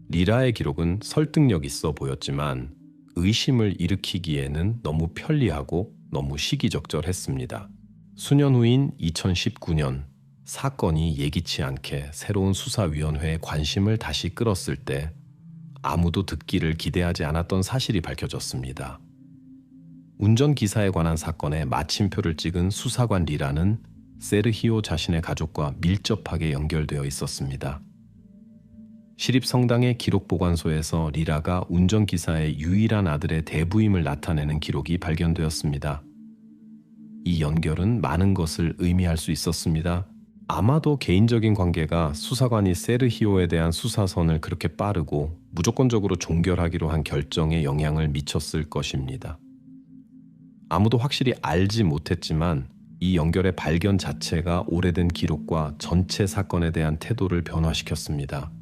리라의 기록은 설득력 있어 보였지만 의심을 일으키기에는 너무 편리하고 너무 시기적절했습니다. 수년 후인 2019년 사건이 예기치 않게 새로운 수사위원회의 관심을 다시 끌었을 때 아무도 듣기를 기대하지 않았던 사실이 밝혀졌습니다. 운전기사에 관한 사건에 마침표를 찍은 수사관 리라는 세르히오 자신의 가족과 밀접하게 연결되어 있었습니다. 시립성당의 기록보관소에서 리라가 운전기사의 유일한 아들의 대부임을 나타내는 기록이 발견되었습니다. 이 연결은 많은 것을 의미할 수 있었습니다. 아마도 개인적인 관계가 수사관이 세르히오에 대한 수사선을 그렇게 빠르고 무조건적으로 종결하기로 한 결정에 영향을 미쳤을 것입니다. 아무도 확실히 알지 못했지만 이 연결의 발견 자체가 오래된 기록과 전체 사건에 대한 태도를 변화시켰습니다.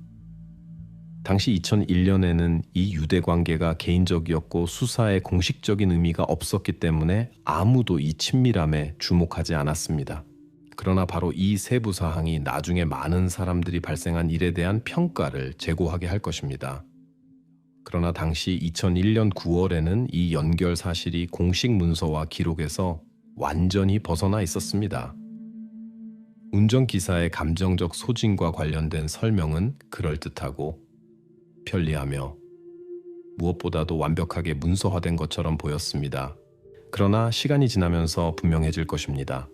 당시 2001년에는 이 유대 관계가 개인적이었고 수사에 공식적인 의미가 없었기 때문에 아무도 이 친밀함에 주목하지 않았습니다. 그러나 바로 이 세부 사항이 나중에 많은 사람들이 발생한 일에 대한 평가를 제고하게 할 것입니다. 그러나 당시 2001년 9월에는 이 연결 사실이 공식 문서와 기록에서 완전히 벗어나 있었습니다. 운전기사의 감정적 소진과 관련된 설명은 그럴듯하고 편리하며 무엇보다도 완벽하게 문서화된 것처럼 보였습니다. 그러나 시간이 지나면서 분명해질 것입니다.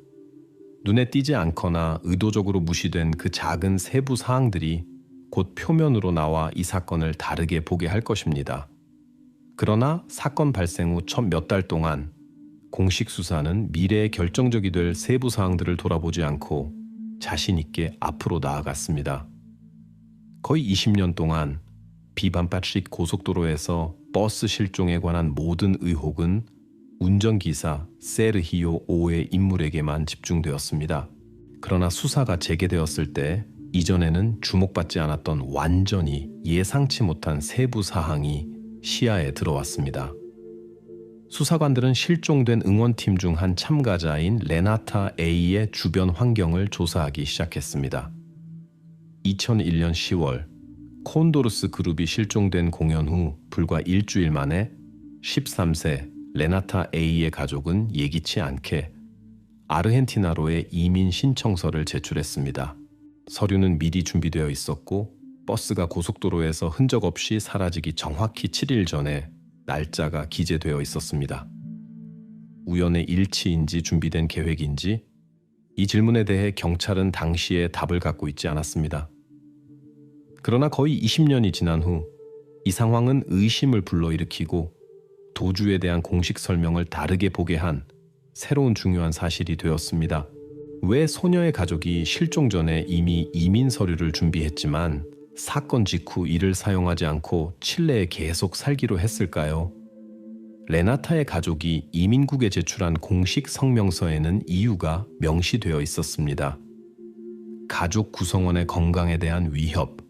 눈에 띄지 않거나 의도적으로 무시된 그 작은 세부 사항들이 곧 표면으로 나와 이 사건을 다르게 보게 할 것입니다. 그러나 사건 발생 후 첫 몇 달 동안 공식 수사는 미래에 결정적이 될 세부 사항들을 돌아보지 않고 자신 있게 앞으로 나아갔습니다. 거의 20년 동안 비반파식 고속도로에서 버스 실종에 관한 모든 의혹은 운전기사 세르히오 오의 인물에게만 집중되었습니다. 그러나 수사가 재개되었을 때 이전에는 주목받지 않았던 완전히 예상치 못한 세부 사항이 시야에 들어왔습니다. 수사관들은 실종된 응원팀 중 한 참가자인 레나타 A의 주변 환경을 조사하기 시작했습니다. 2001년 10월 콘도르스 그룹이 실종된 공연 후 불과 일주일 만에 13세 레나타 A의 가족은 예기치 않게 아르헨티나로의 이민 신청서를 제출했습니다. 서류는 미리 준비되어 있었고 버스가 고속도로에서 흔적 없이 사라지기 정확히 7일 전에 날짜가 기재되어 있었습니다. 우연의 일치인지 준비된 계획인지 이 질문에 대해 경찰은 당시에 답을 갖고 있지 않았습니다. 그러나 거의 20년이 지난 후 이 상황은 의심을 불러일으키고 도주에 대한 공식 설명을 다르게 보게 한 새로운 중요한 사실이 되었습니다. 왜 소녀의 가족이 실종 전에 이미 이민 서류를 준비했지만 사건 직후 이를 사용하지 않고 칠레에 계속 살기로 했을까요? 레나타의 가족이 이민국에 제출한 공식 성명서에는 이유가 명시되어 있었습니다. 가족 구성원의 건강에 대한 위협.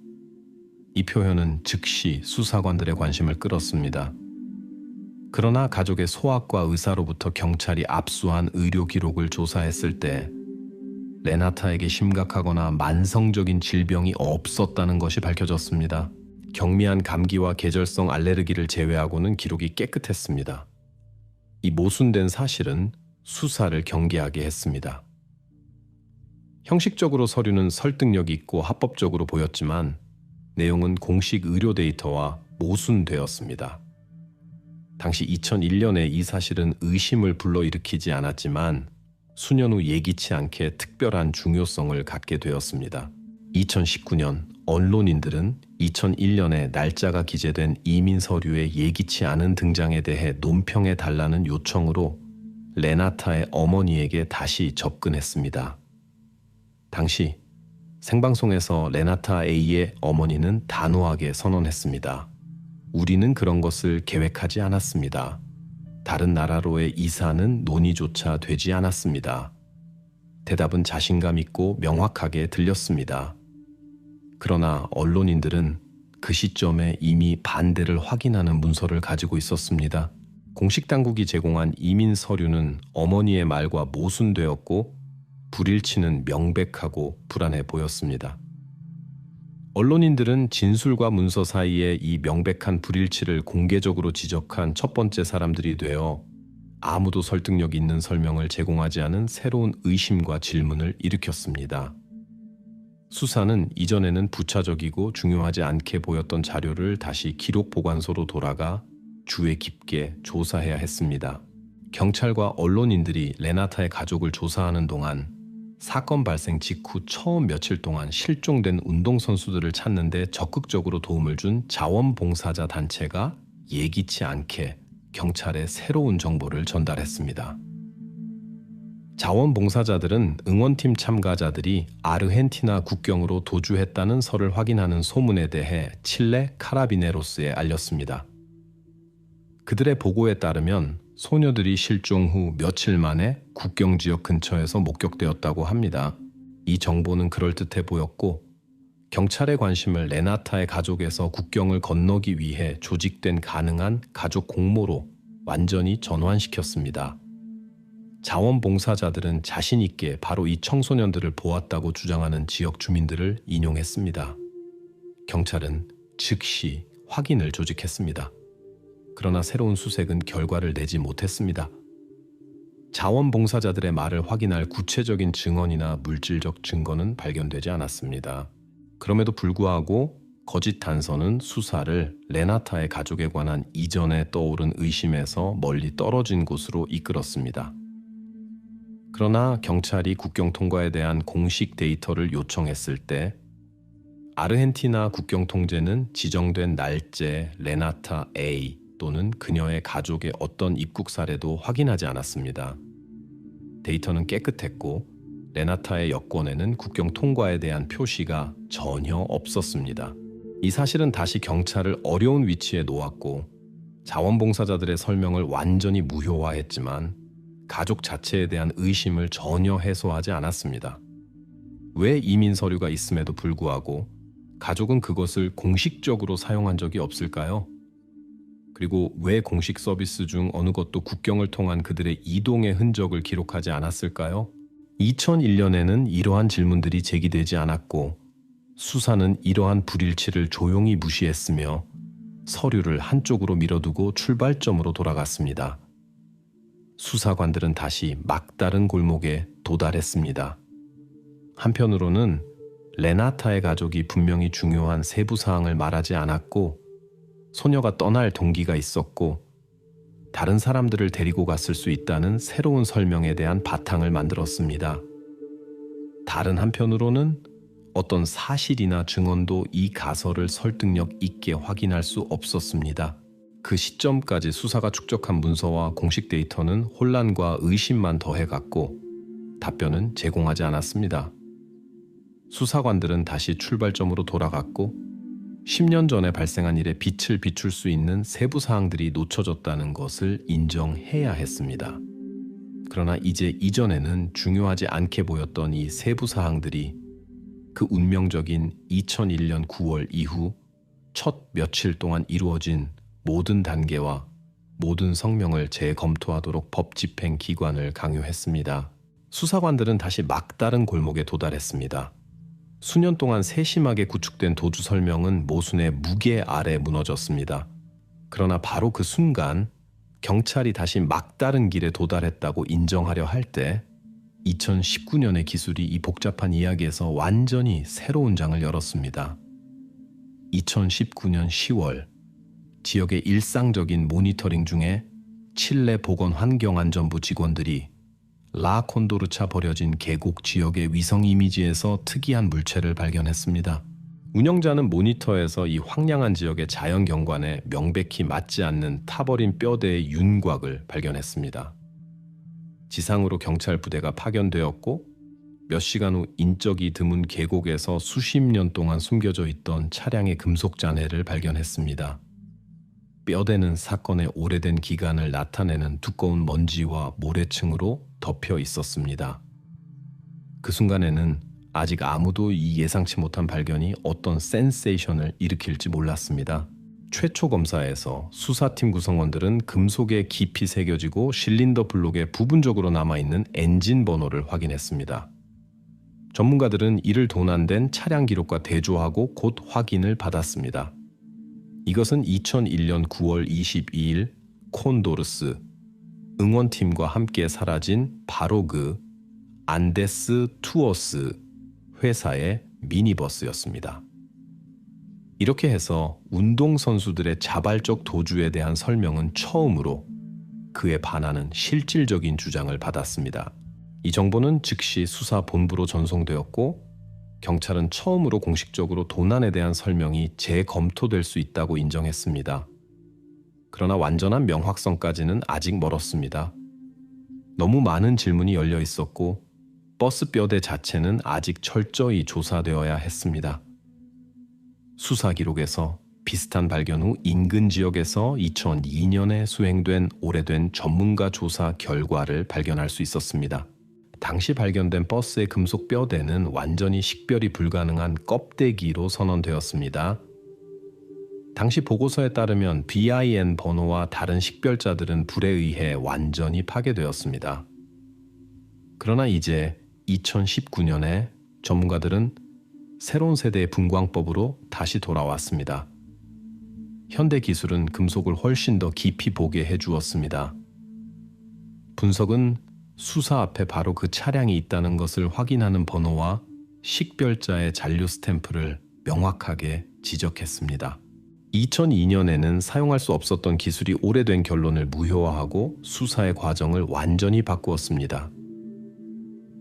이 표현은 즉시 수사관들의 관심을 끌었습니다. 그러나 가족의 소학과 의사로부터 경찰이 압수한 의료 기록을 조사했을 때 레나타에게 심각하거나 만성적인 질병이 없었다는 것이 밝혀졌습니다. 경미한 감기와 계절성 알레르기를 제외하고는 기록이 깨끗했습니다. 이 모순된 사실은 수사를 경계하게 했습니다. 형식적으로 서류는 설득력 있고 합법적으로 보였지만 내용은 공식 의료 데이터와 모순되었습니다. 당시 2001년에 이 사실은 의심을 불러일으키지 않았지만 수년 후 예기치 않게 특별한 중요성을 갖게 되었습니다. 2019년 언론인들은 2001년에 날짜가 기재된 이민 서류의 예기치 않은 등장에 대해 논평해 달라는 요청으로 레나타의 어머니에게 다시 접근했습니다. 당시 생방송에서 레나타 A의 어머니는 단호하게 선언했습니다. 우리는 그런 것을 계획하지 않았습니다. 다른 나라로의 이사는 논의조차 되지 않았습니다. 대답은 자신감 있고 명확하게 들렸습니다. 그러나 언론인들은 그 시점에 이미 반대를 확인하는 문서를 가지고 있었습니다. 공식 당국이 제공한 이민 서류는 어머니의 말과 모순되었고 불일치는 명백하고 불안해 보였습니다. 언론인들은 진술과 문서 사이에 이 명백한 불일치를 공개적으로 지적한 첫 번째 사람들이 되어 아무도 설득력 있는 설명을 제공하지 않은 새로운 의심과 질문을 일으켰습니다. 수사는 이전에는 부차적이고 중요하지 않게 보였던 자료를 다시 기록 보관소로 돌아가 주의 깊게 조사해야 했습니다. 경찰과 언론인들이 레나타의 가족을 조사하는 동안 사건 발생 직후 처음 며칠 동안 실종된 운동선수들을 찾는 데 적극적으로 도움을 준 자원봉사자 단체가 예기치 않게 경찰에 새로운 정보를 전달했습니다. 자원봉사자들은 응원팀 참가자들이 아르헨티나 국경으로 도주했다는 설을 확인하는 소문에 대해 칠레 카라비네로스에 알렸습니다. 그들의 보고에 따르면 소녀들이 실종 후 며칠 만에 국경 지역 근처에서 목격되었다고 합니다. 이 정보는 그럴듯해 보였고 경찰의 관심을 레나타의 가족에서 국경을 건너기 위해 조직된 가능한 가족 공모로 완전히 전환시켰습니다. 자원봉사자들은 자신 있게 바로 이 청소년들을 보았다고 주장하는 지역 주민들을 인용했습니다. 경찰은 즉시 확인을 조직했습니다. 그러나 새로운 수색은 결과를 내지 못했습니다. 자원봉사자들의 말을 확인할 구체적인 증언이나 물질적 증거는 발견되지 않았습니다. 그럼에도 불구하고 거짓 단서는 수사를 레나타의 가족에 관한 이전에 떠오른 의심에서 멀리 떨어진 곳으로 이끌었습니다. 그러나 경찰이 국경 통과에 대한 공식 데이터를 요청했을 때 아르헨티나 국경 통제는 지정된 날짜 레나타 A 또는 그녀의 가족의 어떤 입국 사례도 확인하지 않았습니다. 데이터는 깨끗했고 레나타의 여권에는 국경 통과에 대한 표시가 전혀 없었습니다. 이 사실은 다시 경찰을 어려운 위치에 놓았고 자원봉사자들의 설명을 완전히 무효화했지만 가족 자체에 대한 의심을 전혀 해소하지 않았습니다. 왜 이민 서류가 있음에도 불구하고 가족은 그것을 공식적으로 사용한 적이 없을까요? 그리고 왜 공식 서비스 중 어느 것도 국경을 통한 그들의 이동의 흔적을 기록하지 않았을까요? 2001년에는 이러한 질문들이 제기되지 않았고 수사는 이러한 불일치를 조용히 무시했으며 서류를 한쪽으로 밀어두고 출발점으로 돌아갔습니다. 수사관들은 다시 막다른 골목에 도달했습니다. 한편으로는 레나타의 가족이 분명히 중요한 세부 사항을 말하지 않았고 소녀가 떠날 동기가 있었고 다른 사람들을 데리고 갔을 수 있다는 새로운 설명에 대한 바탕을 만들었습니다. 다른 한편으로는 어떤 사실이나 증언도 이 가설을 설득력 있게 확인할 수 없었습니다. 그 시점까지 수사가 축적한 문서와 공식 데이터는 혼란과 의심만 더해갔고 답변은 제공하지 않았습니다. 수사관들은 다시 출발점으로 돌아갔고 10년 전에 발생한 일에 빛을 비출 수 있는 세부 사항들이 놓쳐졌다는 것을 인정해야 했습니다. 그러나 이제 이전에는 중요하지 않게 보였던 이 세부 사항들이 그 운명적인 2001년 9월 이후 첫 며칠 동안 이루어진 모든 단계와 모든 성명을 재검토하도록 법 집행 기관을 강요했습니다. 수사관들은 다시 막다른 골목에 도달했습니다. 수년 동안 세심하게 구축된 도주 설명은 모순의 무게 아래 무너졌습니다. 그러나 바로 그 순간 경찰이 다시 막다른 길에 도달했다고 인정하려 할 때 2019년의 기술이 이 복잡한 이야기에서 완전히 새로운 장을 열었습니다. 2019년 10월 지역의 일상적인 모니터링 중에 칠레 보건환경안전부 직원들이 라 콘도르차 버려진 계곡 지역의 위성 이미지에서 특이한 물체를 발견했습니다. 운영자는 모니터에서 이 황량한 지역의 자연 경관에 명백히 맞지 않는 타버린 뼈대의 윤곽을 발견했습니다. 지상으로 경찰 부대가 파견되었고 몇 시간 후 인적이 드문 계곡에서 수십 년 동안 숨겨져 있던 차량의 금속 잔해를 발견했습니다. 뼈대는 사건의 오래된 기간을 나타내는 두꺼운 먼지와 모래층으로 덮여 있었습니다. 그 순간에는 아직 아무도 이 예상치 못한 발견이 어떤 센세이션을 일으킬지 몰랐습니다. 최초 검사에서 수사팀 구성원들은 금속에 깊이 새겨지고 실린더 블록에 부분적으로 남아있는 엔진 번호를 확인했습니다. 전문가들은 이를 도난된 차량 기록과 대조하고 곧 확인을 받았습니다. 이것은 2001년 9월 22일 콘도르스 응원팀과 함께 사라진 바로 그 안데스 투어스 회사의 미니버스였습니다. 이렇게 해서 운동선수들의 자발적 도주에 대한 설명은 처음으로 그에 반하는 실질적인 주장을 받았습니다. 이 정보는 즉시 수사본부로 전송되었고 경찰은 처음으로 공식적으로 도난에 대한 설명이 재검토될 수 있다고 인정했습니다. 그러나 완전한 명확성까지는 아직 멀었습니다. 너무 많은 질문이 열려 있었고 버스 뼈대 자체는 아직 철저히 조사되어야 했습니다. 수사 기록에서 비슷한 발견 후 인근 지역에서 2002년에 수행된 오래된 전문가 조사 결과를 발견할 수 있었습니다. 당시 발견된 버스의 금속 뼈대는 완전히 식별이 불가능한 껍데기로 선언되었습니다. 당시 보고서에 따르면 BIN 번호와 다른 식별자들은 불에 의해 완전히 파괴되었습니다. 그러나 이제 2019년에 전문가들은 새로운 세대의 분광법으로 다시 돌아왔습니다. 현대 기술은 금속을 훨씬 더 깊이 보게 해주었습니다. 분석은 수사 앞에 바로 그 차량이 있다는 것을 확인하는 번호와 식별자의 잔류 스탬프를 명확하게 지적했습니다. 2002년에는 사용할 수 없었던 기술이 오래된 결론을 무효화하고 수사의 과정을 완전히 바꾸었습니다.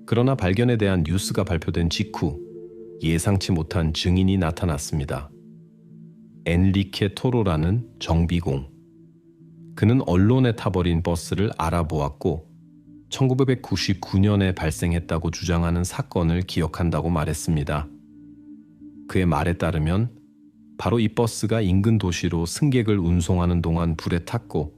그러나 발견에 대한 뉴스가 발표된 직후 예상치 못한 증인이 나타났습니다. 엔리케 토로라는 정비공. 그는 언론에 타버린 버스를 알아보았고 1999년에 발생했다고 주장하는 사건을 기억한다고 말했습니다. 그의 말에 따르면 바로 이 버스가 인근 도시로 승객을 운송하는 동안 불에 탔고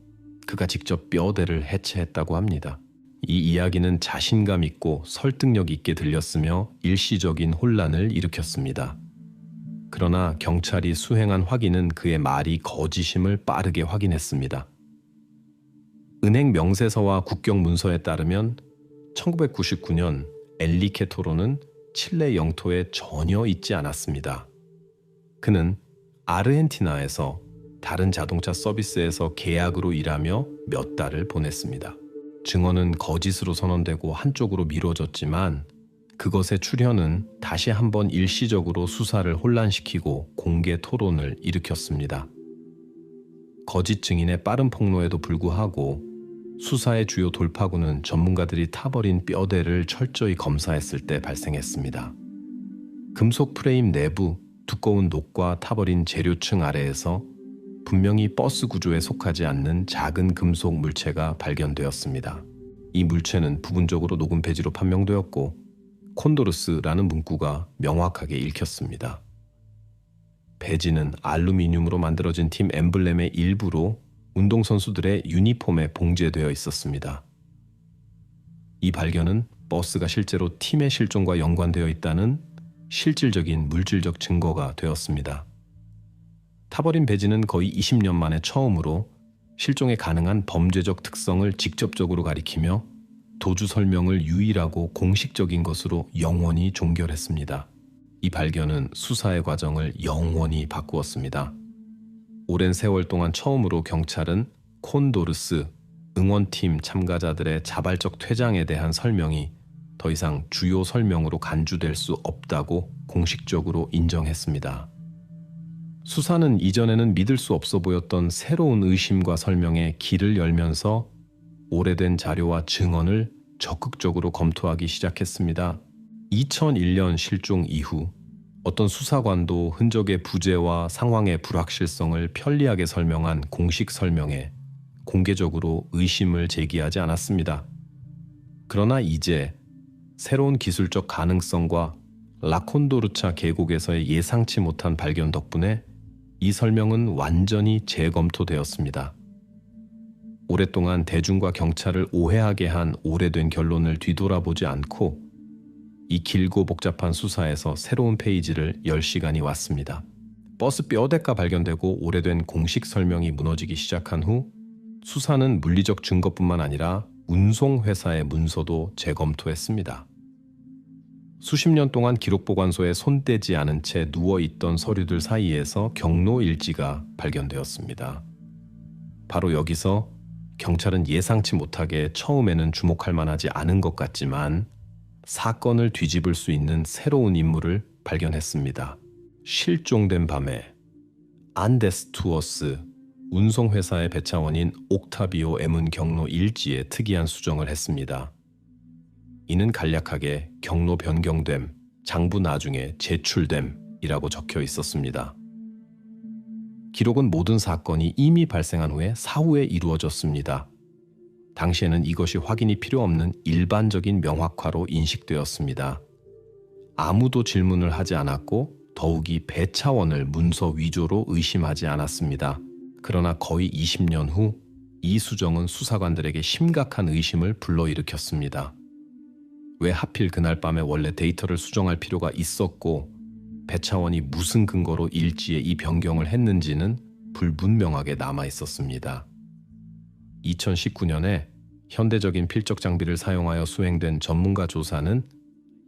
그가 직접 뼈대를 해체했다고 합니다. 이 이야기는 자신감 있고 설득력 있게 들렸으며 일시적인 혼란을 일으켰습니다. 그러나 경찰이 수행한 확인은 그의 말이 거짓임을 빠르게 확인했습니다. 은행 명세서와 국경 문서에 따르면 1999년 엔리케 토로는 칠레 영토에 전혀 있지 않았습니다. 그는 아르헨티나에서 다른 자동차 서비스에서 계약으로 일하며 몇 달을 보냈습니다. 증언은 거짓으로 선언되고 한쪽으로 미뤄졌지만 그것의 출현은 다시 한번 일시적으로 수사를 혼란시키고 공개 토론을 일으켰습니다. 거짓 증인의 빠른 폭로에도 불구하고 수사의 주요 돌파구는 전문가들이 타버린 뼈대를 철저히 검사했을 때 발생했습니다. 금속 프레임 내부 두꺼운 녹과 타버린 재료층 아래에서 분명히 버스 구조에 속하지 않는 작은 금속 물체가 발견되었습니다. 이 물체는 부분적으로 녹은 배지로 판명되었고 콘도르스라는 문구가 명확하게 읽혔습니다. 배지는 알루미늄으로 만들어진 팀 엠블렘의 일부로 운동선수들의 유니폼에 봉제되어 있었습니다. 이 발견은 버스가 실제로 팀의 실종과 연관되어 있다는 실질적인 물질적 증거가 되었습니다. 타버린 배지는 거의 20년 만에 처음으로 실종에 가능한 범죄적 특성을 직접적으로 가리키며 도주 설명을 유일하고 공식적인 것으로 영원히 종결했습니다. 이 발견은 수사의 과정을 영원히 바꾸었습니다. 오랜 세월 동안 처음으로 경찰은 콘도르스 응원팀 참가자들의 자발적 퇴장에 대한 설명이 더 이상 주요 설명으로 간주될 수 없다고 공식적으로 인정했습니다. 수사는 이전에는 믿을 수 없어 보였던 새로운 의심과 설명에 길을 열면서 오래된 자료와 증언을 적극적으로 검토하기 시작했습니다. 2001년 실종 이후 어떤 수사관도 흔적의 부재와 상황의 불확실성을 편리하게 설명한 공식 설명에 공개적으로 의심을 제기하지 않았습니다. 그러나 이제 새로운 기술적 가능성과 라콘도르차 계곡에서의 예상치 못한 발견 덕분에 이 설명은 완전히 재검토되었습니다. 오랫동안 대중과 경찰을 오해하게 한 오래된 결론을 뒤돌아보지 않고 이 길고 복잡한 수사에서 새로운 페이지를 열 시간이 왔습니다. 버스 뼈대가 발견되고 오래된 공식 설명이 무너지기 시작한 후 수사는 물리적 증거뿐만 아니라 운송회사의 문서도 재검토했습니다. 수십 년 동안 기록보관소에 손대지 않은 채 누워있던 서류들 사이에서 경로 일지가 발견되었습니다. 바로 여기서 경찰은 예상치 못하게 처음에는 주목할 만하지 않은 것 같지만 사건을 뒤집을 수 있는 새로운 인물을 발견했습니다. 실종된 밤에 안데스투어스 운송회사의 배차원인 옥타비오 M은 경로 일지에 특이한 수정을 했습니다. 이는 간략하게 경로 변경됨, 장부 나중에 제출됨이라고 적혀 있었습니다. 기록은 모든 사건이 이미 발생한 후에 사후에 이루어졌습니다. 당시에는 이것이 확인이 필요 없는 일반적인 명확화로 인식되었습니다. 아무도 질문을 하지 않았고 더욱이 배차원을 문서 위조로 의심하지 않았습니다. 그러나 거의 20년 후 이 수정은 수사관들에게 심각한 의심을 불러일으켰습니다. 왜 하필 그날 밤에 원래 데이터를 수정할 필요가 있었고 배차원이 무슨 근거로 일지에 이 변경을 했는지는 불분명하게 남아 있었습니다. 2019년에 현대적인 필적 장비를 사용하여 수행된 전문가 조사는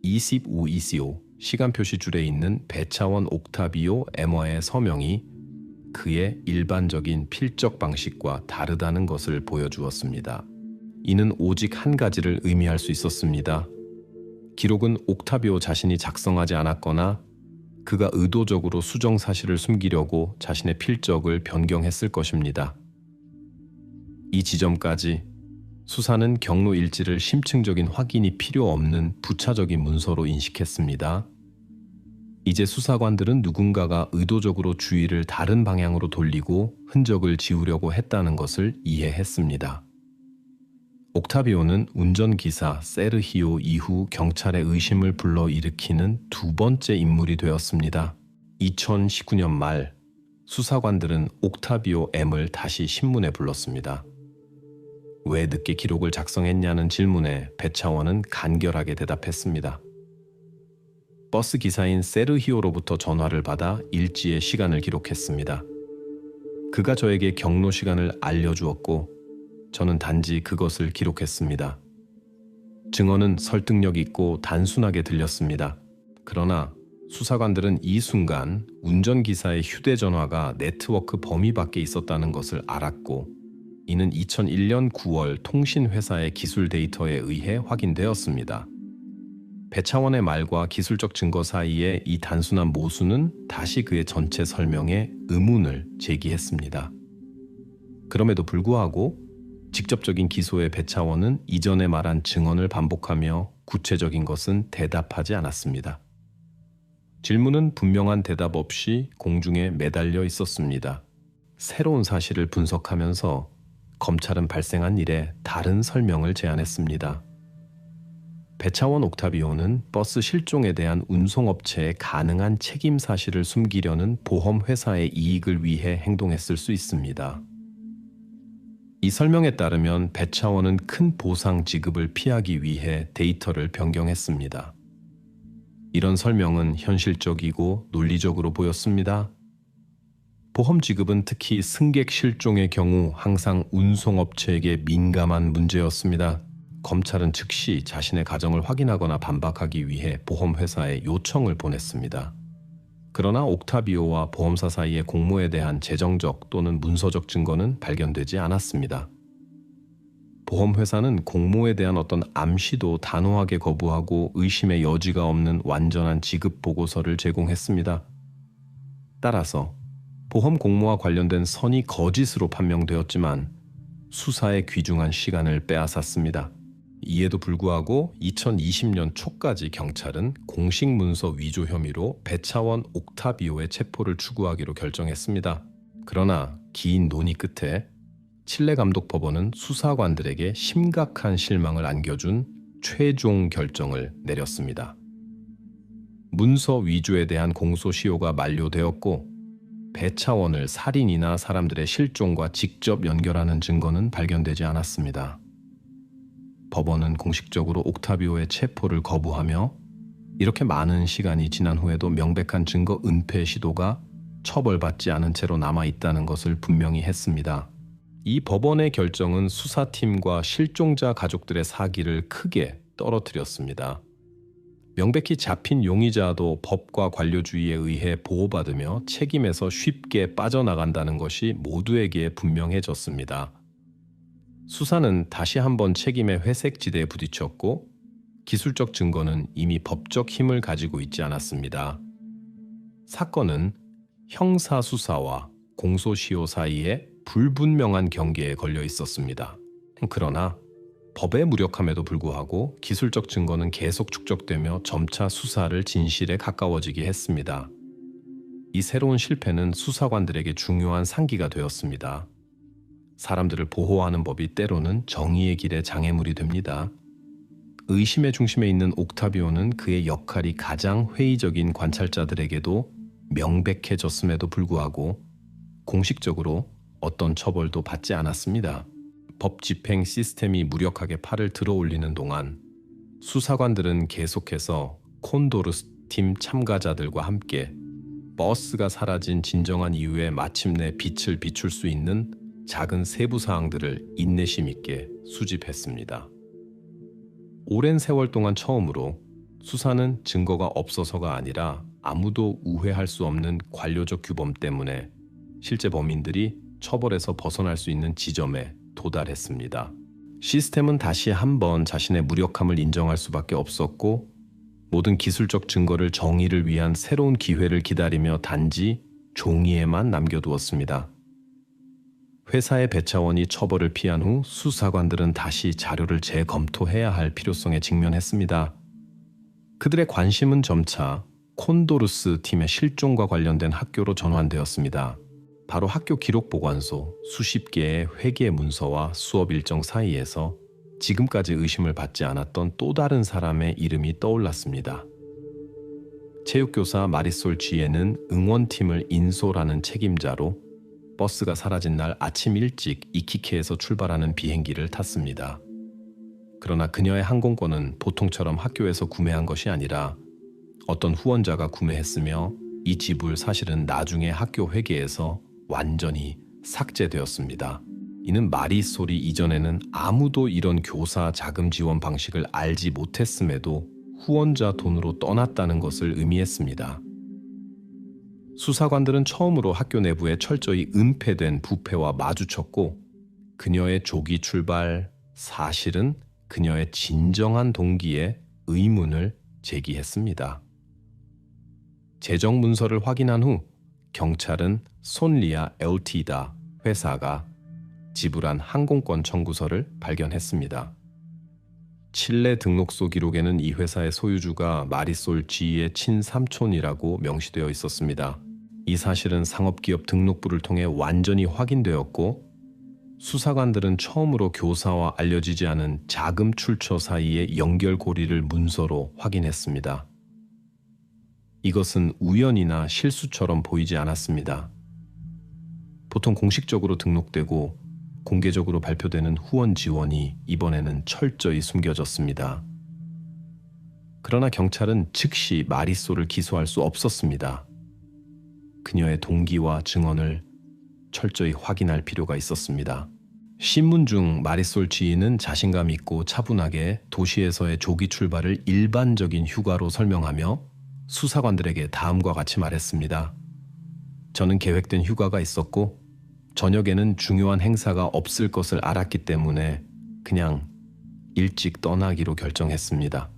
25ECO 시간표시 줄에 있는 배차원 옥타비오 M와의 서명이 그의 일반적인 필적 방식과 다르다는 것을 보여주었습니다. 이는 오직 한 가지를 의미할 수 있었습니다. 기록은 옥타비오 자신이 작성하지 않았거나 그가 의도적으로 수정 사실을 숨기려고 자신의 필적을 변경했을 것입니다. 이 지점까지 수사는 경로 일지를 심층적인 확인이 필요 없는 부차적인 문서로 인식했습니다. 이제 수사관들은 누군가가 의도적으로 주의를 다른 방향으로 돌리고 흔적을 지우려고 했다는 것을 이해했습니다. 옥타비오는 운전기사 세르히오 이후 경찰의 의심을 불러일으키는 두 번째 인물이 되었습니다. 2019년 말 수사관들은 옥타비오 M을 다시 신문에 불렀습니다. 왜 늦게 기록을 작성했냐는 질문에 배차원은 간결하게 대답했습니다. 버스 기사인 세르히오로부터 전화를 받아 일지의 시간을 기록했습니다. 그가 저에게 경로 시간을 알려주었고 저는 단지 그것을 기록했습니다. 증언은 설득력 있고 단순하게 들렸습니다. 그러나 수사관들은 이 순간 운전기사의 휴대전화가 네트워크 범위 밖에 있었다는 것을 알았고 이는 2001년 9월 통신회사의 기술 데이터에 의해 확인되었습니다. 배차원의 말과 기술적 증거 사이에 이 단순한 모순은 다시 그의 전체 설명에 의문을 제기했습니다. 그럼에도 불구하고 직접적인 기소의 배차원은 이전에 말한 증언을 반복하며 구체적인 것은 대답하지 않았습니다. 질문은 분명한 대답 없이 공중에 매달려 있었습니다. 새로운 사실을 분석하면서 검찰은 발생한 일에 다른 설명을 제안했습니다. 배차원 옥타비오는 버스 실종에 대한 운송업체의 가능한 책임 사실을 숨기려는 보험회사의 이익을 위해 행동했을 수 있습니다. 이 설명에 따르면 배차원은 큰 보상 지급을 피하기 위해 데이터를 변경했습니다. 이런 설명은 현실적이고 논리적으로 보였습니다. 보험 지급은 특히 승객 실종의 경우 항상 운송업체에게 민감한 문제였습니다. 검찰은 즉시 자신의 가정을 확인하거나 반박하기 위해 보험회사에 요청을 보냈습니다. 그러나 옥타비오와 보험사 사이의 공모에 대한 재정적 또는 문서적 증거는 발견되지 않았습니다. 보험회사는 공모에 대한 어떤 암시도 단호하게 거부하고 의심의 여지가 없는 완전한 지급 보고서를 제공했습니다. 따라서 보험 공모와 관련된 선이 거짓으로 판명되었지만 수사에 귀중한 시간을 빼앗았습니다. 이에도 불구하고 2020년 초까지 경찰은 공식 문서 위조 혐의로 배차원 옥타비오의 체포를 추구하기로 결정했습니다. 그러나 긴 논의 끝에 칠레 감독 법원은 수사관들에게 심각한 실망을 안겨준 최종 결정을 내렸습니다. 문서 위조에 대한 공소시효가 만료되었고 배차원을 살인이나 사람들의 실종과 직접 연결하는 증거는 발견되지 않았습니다. 법원은 공식적으로 옥타비오의 체포를 거부하며 이렇게 많은 시간이 지난 후에도 명백한 증거 은폐 시도가 처벌받지 않은 채로 남아있다는 것을 분명히 했습니다. 이 법원의 결정은 수사팀과 실종자 가족들의 사기를 크게 떨어뜨렸습니다. 명백히 잡힌 용의자도 법과 관료주의에 의해 보호받으며 책임에서 쉽게 빠져나간다는 것이 모두에게 분명해졌습니다. 수사는 다시 한번 책임의 회색지대에 부딪혔고 기술적 증거는 이미 법적 힘을 가지고 있지 않았습니다. 사건은 형사수사와 공소시효 사이에 불분명한 경계에 걸려 있었습니다. 그러나 법의 무력함에도 불구하고 기술적 증거는 계속 축적되며 점차 수사를 진실에 가까워지게 했습니다. 이 새로운 실패는 수사관들에게 중요한 상기가 되었습니다. 사람들을 보호하는 법이 때로는 정의의 길에 장애물이 됩니다. 의심의 중심에 있는 옥타비오는 그의 역할이 가장 회의적인 관찰자들에게도 명백해졌음에도 불구하고 공식적으로 어떤 처벌도 받지 않았습니다. 법 집행 시스템이 무력하게 팔을 들어 올리는 동안 수사관들은 계속해서 콘도르스 팀 참가자들과 함께 버스가 사라진 진정한 이유에 마침내 빛을 비출 수 있는 작은 세부 사항들을 인내심 있게 수집했습니다. 오랜 세월 동안 처음으로 수사는 증거가 없어서가 아니라 아무도 우회할 수 없는 관료적 규범 때문에 실제 범인들이 처벌에서 벗어날 수 있는 지점에 도달했습니다. 시스템은 다시 한번 자신의 무력함을 인정할 수밖에 없었고 모든 기술적 증거를 정의를 위한 새로운 기회를 기다리며 단지 종이에만 남겨두었습니다. 회사의 배차원이 처벌을 피한 후 수사관들은 다시 자료를 재검토해야 할 필요성에 직면했습니다. 그들의 관심은 점차 콘도르스 팀의 실종과 관련된 학교로 전환되었습니다. 바로 학교 기록보관소 수십 개의 회계 문서와 수업 일정 사이에서 지금까지 의심을 받지 않았던 또 다른 사람의 이름이 떠올랐습니다. 체육교사 마리솔 쥐에는 응원팀을 인솔하는 책임자로 버스가 사라진 날 아침 일찍 이키케에서 출발하는 비행기를 탔습니다. 그러나 그녀의 항공권은 보통처럼 학교에서 구매한 것이 아니라 어떤 후원자가 구매했으며 이 지불 사실은 나중에 학교 회계에서 완전히 삭제되었습니다. 이는 마리솔이 이전에는 아무도 이런 교사 자금 지원 방식을 알지 못했음에도 후원자 돈으로 떠났다는 것을 의미했습니다. 수사관들은 처음으로 학교 내부에 철저히 은폐된 부패와 마주쳤고 그녀의 조기 출발, 사실은 그녀의 진정한 동기에 의문을 제기했습니다. 재정 문서를 확인한 후 경찰은 손리아 엘티다 회사가 지불한 항공권 청구서를 발견했습니다. 칠레 등록소 기록에는 이 회사의 소유주가 마리솔 G의 친삼촌이라고 명시되어 있었습니다. 이 사실은 상업기업 등록부를 통해 완전히 확인되었고 수사관들은 처음으로 교사와 알려지지 않은 자금 출처 사이의 연결고리를 문서로 확인했습니다. 이것은 우연이나 실수처럼 보이지 않았습니다. 보통 공식적으로 등록되고 공개적으로 발표되는 후원 지원이 이번에는 철저히 숨겨졌습니다. 그러나 경찰은 즉시 마리솔을 기소할 수 없었습니다. 그녀의 동기와 증언을 철저히 확인할 필요가 있었습니다. 신문 중 마리솔 지인은 자신감 있고 차분하게 도시에서의 조기 출발을 일반적인 휴가로 설명하며 수사관들에게 다음과 같이 말했습니다. 저는 계획된 휴가가 있었고 저녁에는 중요한 행사가 없을 것을 알았기 때문에 그냥 일찍 떠나기로 결정했습니다.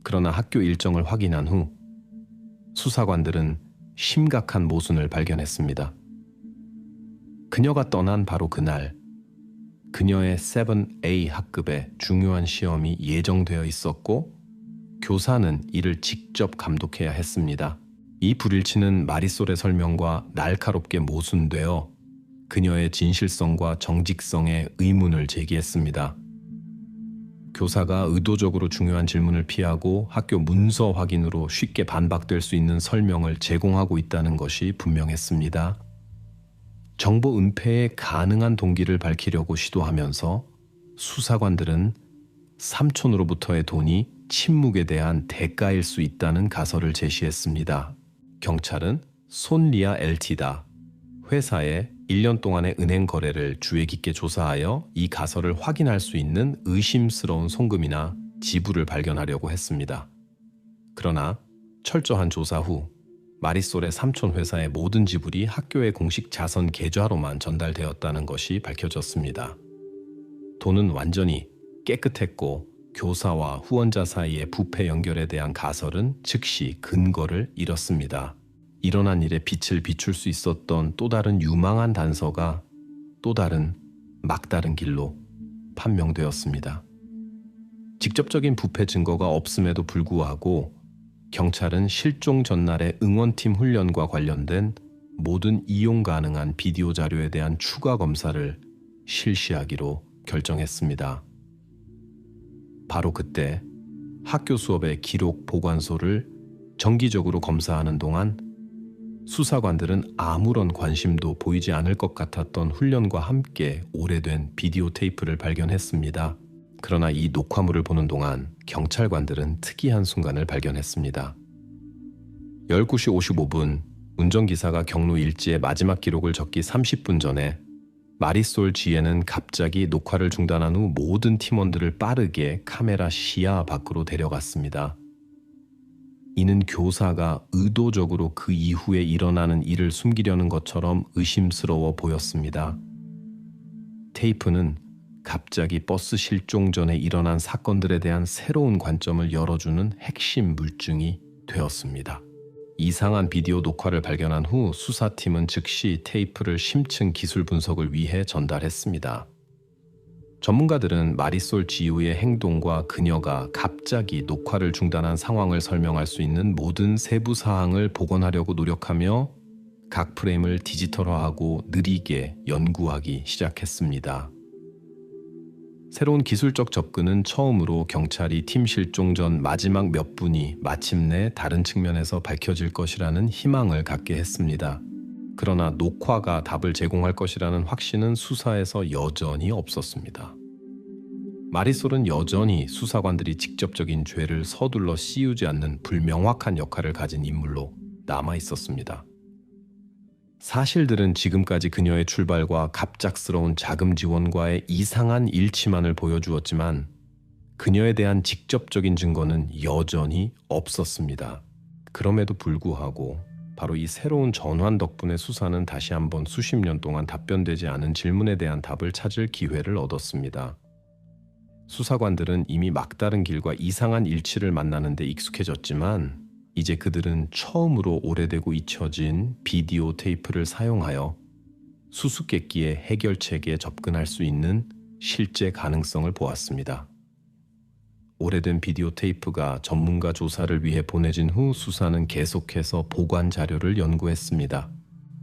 그러나 학교 일정을 확인한 후 수사관들은 심각한 모순을 발견했습니다. 그녀가 떠난 바로 그날 그녀의 7A 학급에 중요한 시험이 예정되어 있었고 교사는 이를 직접 감독해야 했습니다. 이 불일치는 마리솔의 설명과 날카롭게 모순되어 그녀의 진실성과 정직성에 의문을 제기했습니다. 교사가 의도적으로 중요한 질문을 피하고 학교 문서 확인으로 쉽게 반박될 수 있는 설명을 제공하고 있다는 것이 분명했습니다. 정보 은폐의 가능한 동기를 밝히려고 시도하면서 수사관들은 삼촌으로부터의 돈이 침묵에 대한 대가일 수 있다는 가설을 제시했습니다. 경찰은 손리아 LT다 회사의 1년 동안의 은행 거래를 주의 깊게 조사하여 이 가설을 확인할 수 있는 의심스러운 송금이나 지불을 발견하려고 했습니다. 그러나 철저한 조사 후 마리솔의 삼촌 회사의 모든 지불이 학교의 공식 자선 계좌로만 전달되었다는 것이 밝혀졌습니다. 돈은 완전히 깨끗했고 교사와 후원자 사이의 부패 연결에 대한 가설은 즉시 근거를 잃었습니다. 일어난 일에 빛을 비출 수 있었던 또 다른 유망한 단서가 또 다른 막다른 길로 판명되었습니다. 직접적인 부패 증거가 없음에도 불구하고 경찰은 실종 전날의 응원팀 훈련과 관련된 모든 이용 가능한 비디오 자료에 대한 추가 검사를 실시하기로 결정했습니다. 바로 그때 학교 수업의 기록 보관소를 정기적으로 검사하는 동안 수사관들은 아무런 관심도 보이지 않을 것 같았던 훈련과 함께 오래된 비디오 테이프를 발견했습니다. 그러나 이 녹화물을 보는 동안 경찰관들은 특이한 순간을 발견했습니다. 19시 55분 운전기사가 경로 일지의 마지막 기록을 적기 30분 전에 마리솔 지에는 갑자기 녹화를 중단한 후 모든 팀원들을 빠르게 카메라 시야 밖으로 데려갔습니다. 이는 교사가 의도적으로 그 이후에 일어나는 일을 숨기려는 것처럼 의심스러워 보였습니다. 테이프는 갑자기 버스 실종 전에 일어난 사건들에 대한 새로운 관점을 열어주는 핵심 물증이 되었습니다. 이상한 비디오 녹화를 발견한 후 수사팀은 즉시 테이프를 심층 기술 분석을 위해 전달했습니다. 전문가들은 마리솔 지우의 행동과 그녀가 갑자기 녹화를 중단한 상황을 설명할 수 있는 모든 세부 사항을 복원하려고 노력하며 각 프레임을 디지털화하고 느리게 연구하기 시작했습니다. 새로운 기술적 접근은 처음으로 경찰이 팀 실종 전 마지막 몇 분이 마침내 다른 측면에서 밝혀질 것이라는 희망을 갖게 했습니다. 그러나 녹화가 답을 제공할 것이라는 확신은 수사에서 여전히 없었습니다. 마리솔은 여전히 수사관들이 직접적인 죄를 서둘러 씌우지 않는 불명확한 역할을 가진 인물로 남아 있었습니다. 사실들은 지금까지 그녀의 출발과 갑작스러운 자금 지원과의 이상한 일치만을 보여주었지만 그녀에 대한 직접적인 증거는 여전히 없었습니다. 그럼에도 불구하고 바로 이 새로운 전환 덕분에 수사는 다시 한번 수십 년 동안 답변되지 않은 질문에 대한 답을 찾을 기회를 얻었습니다. 수사관들은 이미 막다른 길과 이상한 일치를 만나는 데 익숙해졌지만 이제 그들은 처음으로 오래되고 잊혀진 비디오 테이프를 사용하여 수수께끼의 해결책에 접근할 수 있는 실제 가능성을 보았습니다. 오래된 비디오 테이프가 전문가 조사를 위해 보내진 후 수사는 계속해서 보관 자료를 연구했습니다.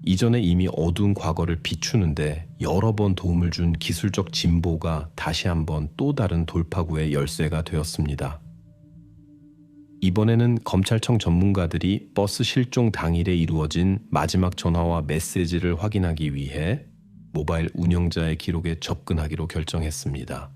이전에 이미 어두운 과거를 비추는데 여러 번 도움을 준 기술적 진보가 다시 한번 또 다른 돌파구의 열쇠가 되었습니다. 이번에는 검찰청 전문가들이 버스 실종 당일에 이루어진 마지막 전화와 메시지를 확인하기 위해 모바일 운영자의 기록에 접근하기로 결정했습니다.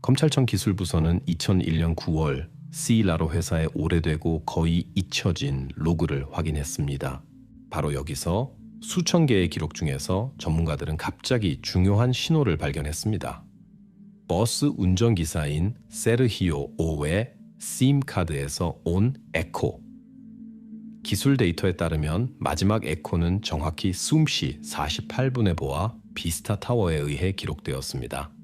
검찰청 기술부서는 2001년 9월 C라로 회사의 오래되고 거의 잊혀진 로그를 확인했습니다. 바로 여기서 수천 개의 기록 중에서 전문가들은 갑자기 중요한 신호를 발견했습니다. 버스 운전기사인 세르히오 오의 심카드에서 온 에코. 기술 데이터에 따르면 마지막 에코는 정확히 숨시 48분에 보아 비스타 타워에 의해 기록되었습니다.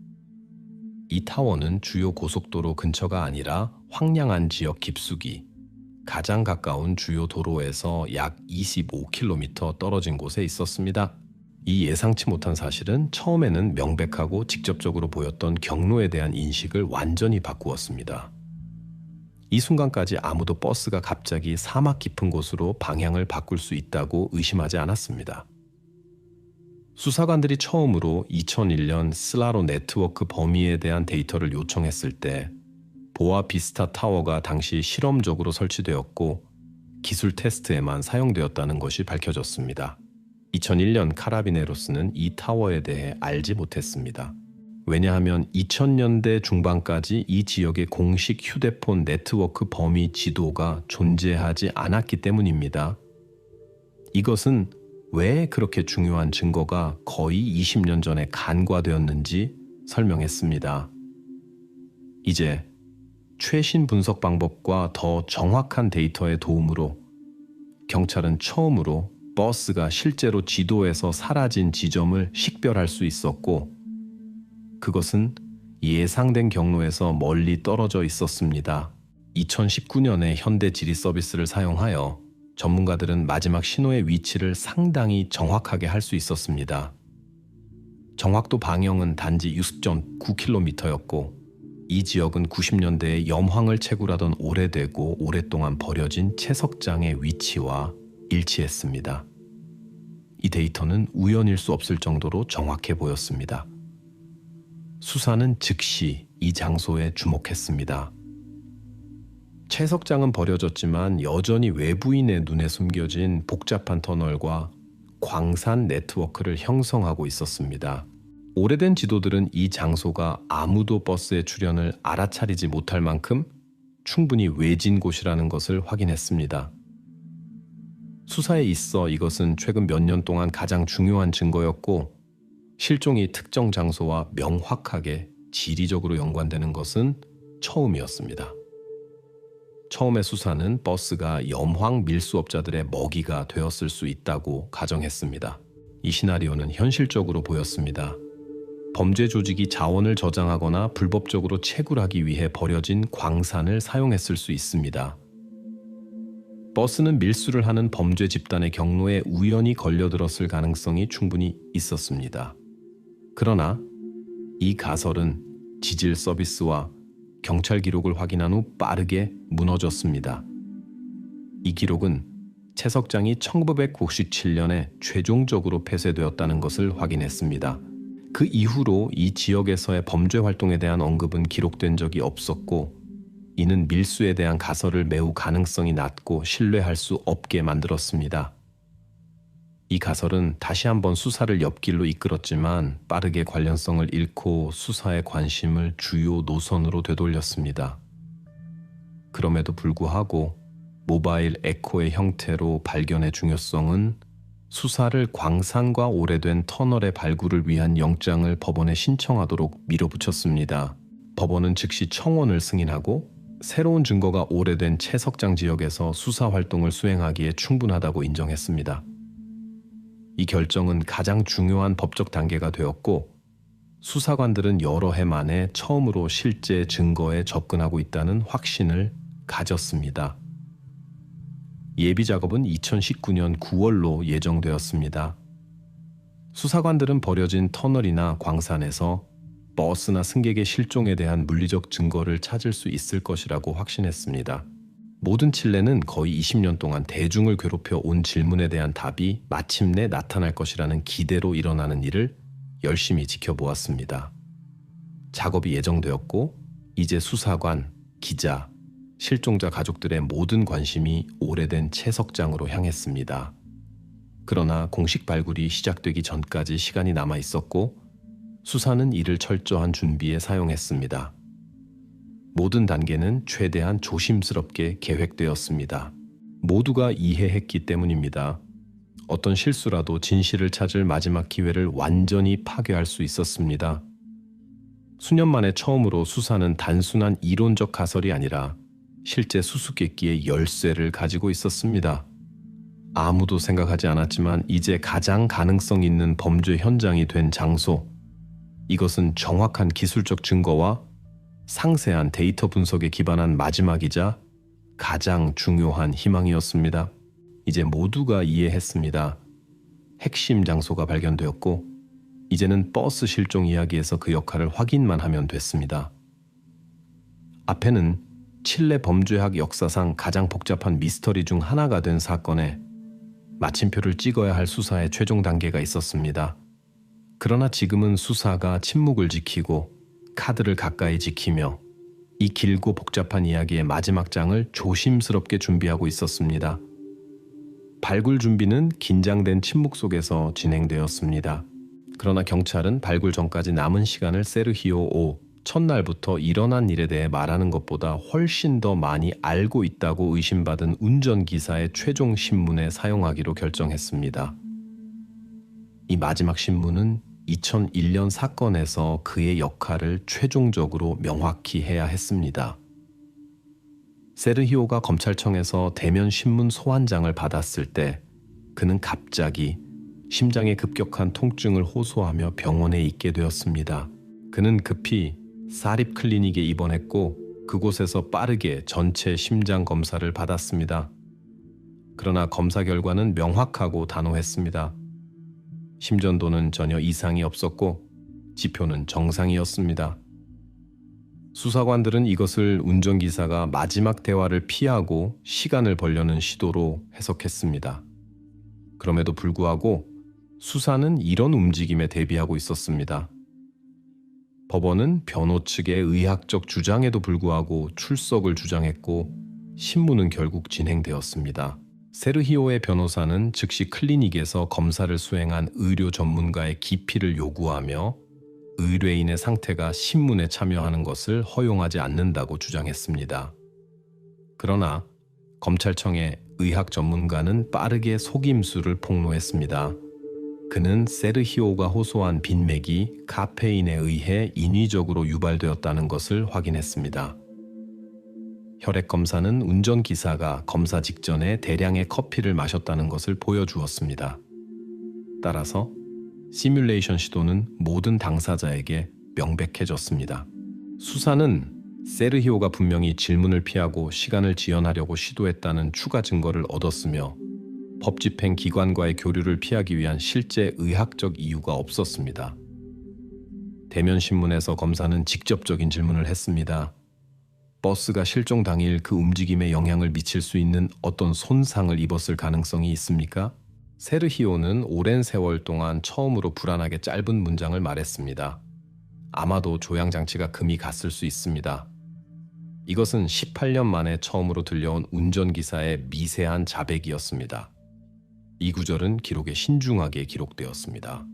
이 타워는 주요 고속도로 근처가 아니라 황량한 지역 깊숙이 가장 가까운 주요 도로에서 약 25km 떨어진 곳에 있었습니다. 이 예상치 못한 사실은 처음에는 명백하고 직접적으로 보였던 경로에 대한 인식을 완전히 바꾸었습니다. 이 순간까지 아무도 버스가 갑자기 사막 깊은 곳으로 방향을 바꿀 수 있다고 의심하지 않았습니다. 수사관들이 처음으로 2001년 슬라로 네트워크 범위에 대한 데이터를 요청했을 때 보아비스타 타워가 당시 실험적으로 설치되었고 기술 테스트에만 사용되었다는 것이 밝혀졌습니다. 2001년 카라비네로스는 이 타워에 대해 알지 못했습니다. 왜냐하면 2000년대 중반까지 이 지역의 공식 휴대폰 네트워크 범위 지도가 존재하지 않았기 때문입니다. 이것은 왜 그렇게 중요한 증거가 거의 20년 전에 간과되었는지 설명했습니다. 이제 최신 분석 방법과 더 정확한 데이터의 도움으로 경찰은 처음으로 버스가 실제로 지도에서 사라진 지점을 식별할 수 있었고 그것은 예상된 경로에서 멀리 떨어져 있었습니다. 2019년에 현대 지리 서비스를 사용하여 전문가들은 마지막 신호의 위치를 상당히 정확하게 할 수 있었습니다. 정확도 방향은 단지 6.9km였고 이 지역은 90년대에 염황을 채굴하던 오래되고 오랫동안 버려진 채석장의 위치와 일치했습니다. 이 데이터는 우연일 수 없을 정도로 정확해 보였습니다. 수사는 즉시 이 장소에 주목했습니다. 채석장은 버려졌지만 여전히 외부인의 눈에 숨겨진 복잡한 터널과 광산 네트워크를 형성하고 있었습니다. 오래된 지도들은 이 장소가 아무도 버스의 출현을 알아차리지 못할 만큼 충분히 외진 곳이라는 것을 확인했습니다. 수사에 있어 이것은 최근 몇 년 동안 가장 중요한 증거였고 실종이 특정 장소와 명확하게 지리적으로 연관되는 것은 처음이었습니다. 처음의 수사는 버스가 염황 밀수업자들의 먹이가 되었을 수 있다고 가정했습니다. 이 시나리오는 현실적으로 보였습니다. 범죄 조직이 자원을 저장하거나 불법적으로 채굴하기 위해 버려진 광산을 사용했을 수 있습니다. 버스는 밀수를 하는 범죄 집단의 경로에 우연히 걸려들었을 가능성이 충분히 있었습니다. 그러나 이 가설은 지질 서비스와 경찰 기록을 확인한 후 빠르게 무너졌습니다. 이 기록은 채석장이 1997년에 최종적으로 폐쇄되었다는 것을 확인했습니다. 그 이후로 이 지역에서의 범죄 활동에 대한 언급은 기록된 적이 없었고 이는 밀수에 대한 가설을 매우 가능성이 낮고 신뢰할 수 없게 만들었습니다. 이 가설은 다시 한번 수사를 옆길로 이끌었지만 빠르게 관련성을 잃고 수사의 관심을 주요 노선으로 되돌렸습니다. 그럼에도 불구하고 모바일 에코의 형태로 발견의 중요성은 수사를 광산과 오래된 터널의 발굴을 위한 영장을 법원에 신청하도록 밀어붙였습니다. 법원은 즉시 청원을 승인하고 새로운 증거가 오래된 채석장 지역에서 수사 활동을 수행하기에 충분하다고 인정했습니다. 이 결정은 가장 중요한 법적 단계가 되었고 수사관들은 여러 해 만에 처음으로 실제 증거에 접근하고 있다는 확신을 가졌습니다. 예비 작업은 2019년 9월로 예정되었습니다. 수사관들은 버려진 터널이나 광산에서 버스나 승객의 실종에 대한 물리적 증거를 찾을 수 있을 것이라고 확신했습니다. 모든 칠레는 거의 20년 동안 대중을 괴롭혀 온 질문에 대한 답이 마침내 나타날 것이라는 기대로 일어나는 일을 열심히 지켜보았습니다. 작업이 예정되었고 이제 수사관, 기자, 실종자 가족들의 모든 관심이 오래된 채석장으로 향했습니다. 그러나 공식 발굴이 시작되기 전까지 시간이 남아 있었고 수사는 이를 철저한 준비에 사용했습니다. 모든 단계는 최대한 조심스럽게 계획되었습니다. 모두가 이해했기 때문입니다. 어떤 실수라도 진실을 찾을 마지막 기회를 완전히 파괴할 수 있었습니다. 수년 만에 처음으로 수사는 단순한 이론적 가설이 아니라 실제 수수께끼의 열쇠를 가지고 있었습니다. 아무도 생각하지 않았지만 이제 가장 가능성 있는 범죄 현장이 된 장소, 이것은 정확한 기술적 증거와 상세한 데이터 분석에 기반한 마지막이자 가장 중요한 희망이었습니다. 이제 모두가 이해했습니다. 핵심 장소가 발견되었고 이제는 버스 실종 이야기에서 그 역할을 확인만 하면 됐습니다. 앞에는 칠레 범죄학 역사상 가장 복잡한 미스터리 중 하나가 된 사건에 마침표를 찍어야 할 수사의 최종 단계가 있었습니다. 그러나 지금은 수사가 침묵을 지키고 카드를 가까이 지키며 이 길고 복잡한 이야기의 마지막 장을 조심스럽게 준비하고 있었습니다. 발굴 준비는 긴장된 침묵 속에서 진행되었습니다. 그러나 경찰은 발굴 전까지 남은 시간을 세르히오 오 첫날부터 일어난 일에 대해 말하는 것보다 훨씬 더 많이 알고 있다고 의심받은 운전기사의 최종 신문에 사용하기로 결정했습니다. 이 마지막 신문은 2001년 사건에서 그의 역할을 최종적으로 명확히 해야 했습니다. 세르히오가 검찰청에서 대면 신문 소환장을 받았을 때 그는 갑자기 심장에 급격한 통증을 호소하며 병원에 있게 되었습니다. 그는 급히 사립 클리닉에 입원했고 그곳에서 빠르게 전체 심장 검사를 받았습니다. 그러나 검사 결과는 명확하고 단호했습니다. 심전도는 전혀 이상이 없었고 지표는 정상이었습니다. 수사관들은 이것을 운전기사가 마지막 대화를 피하고 시간을 벌려는 시도로 해석했습니다. 그럼에도 불구하고 수사는 이런 움직임에 대비하고 있었습니다. 법원은 변호 측의 의학적 주장에도 불구하고 출석을 주장했고 신문은 결국 진행되었습니다. 세르히오의 변호사는 즉시 클리닉에서 검사를 수행한 의료 전문가의 기피를 요구하며 의뢰인의 상태가 신문에 참여하는 것을 허용하지 않는다고 주장했습니다. 그러나 검찰청의 의학 전문가는 빠르게 속임수를 폭로했습니다. 그는 세르히오가 호소한 빈맥이 카페인에 의해 인위적으로 유발되었다는 것을 확인했습니다. 혈액 검사는 운전기사가 검사 직전에 대량의 커피를 마셨다는 것을 보여주었습니다. 따라서 시뮬레이션 시도는 모든 당사자에게 명백해졌습니다. 수사는 세르히오가 분명히 질문을 피하고 시간을 지연하려고 시도했다는 추가 증거를 얻었으며 법집행 기관과의 교류를 피하기 위한 실제 의학적 이유가 없었습니다. 대면 신문에서 검사는 직접적인 질문을 했습니다. 버스가 실종 당일 그 움직임에 영향을 미칠 수 있는 어떤 손상을 입었을 가능성이 있습니까? 세르히오는 오랜 세월 동안 처음으로 불안하게 짧은 문장을 말했습니다. 아마도 조향장치가 금이 갔을 수 있습니다. 이것은 18년 만에 처음으로 들려온 운전기사의 미세한 자백이었습니다. 이 구절은 기록에 신중하게 기록되었습니다.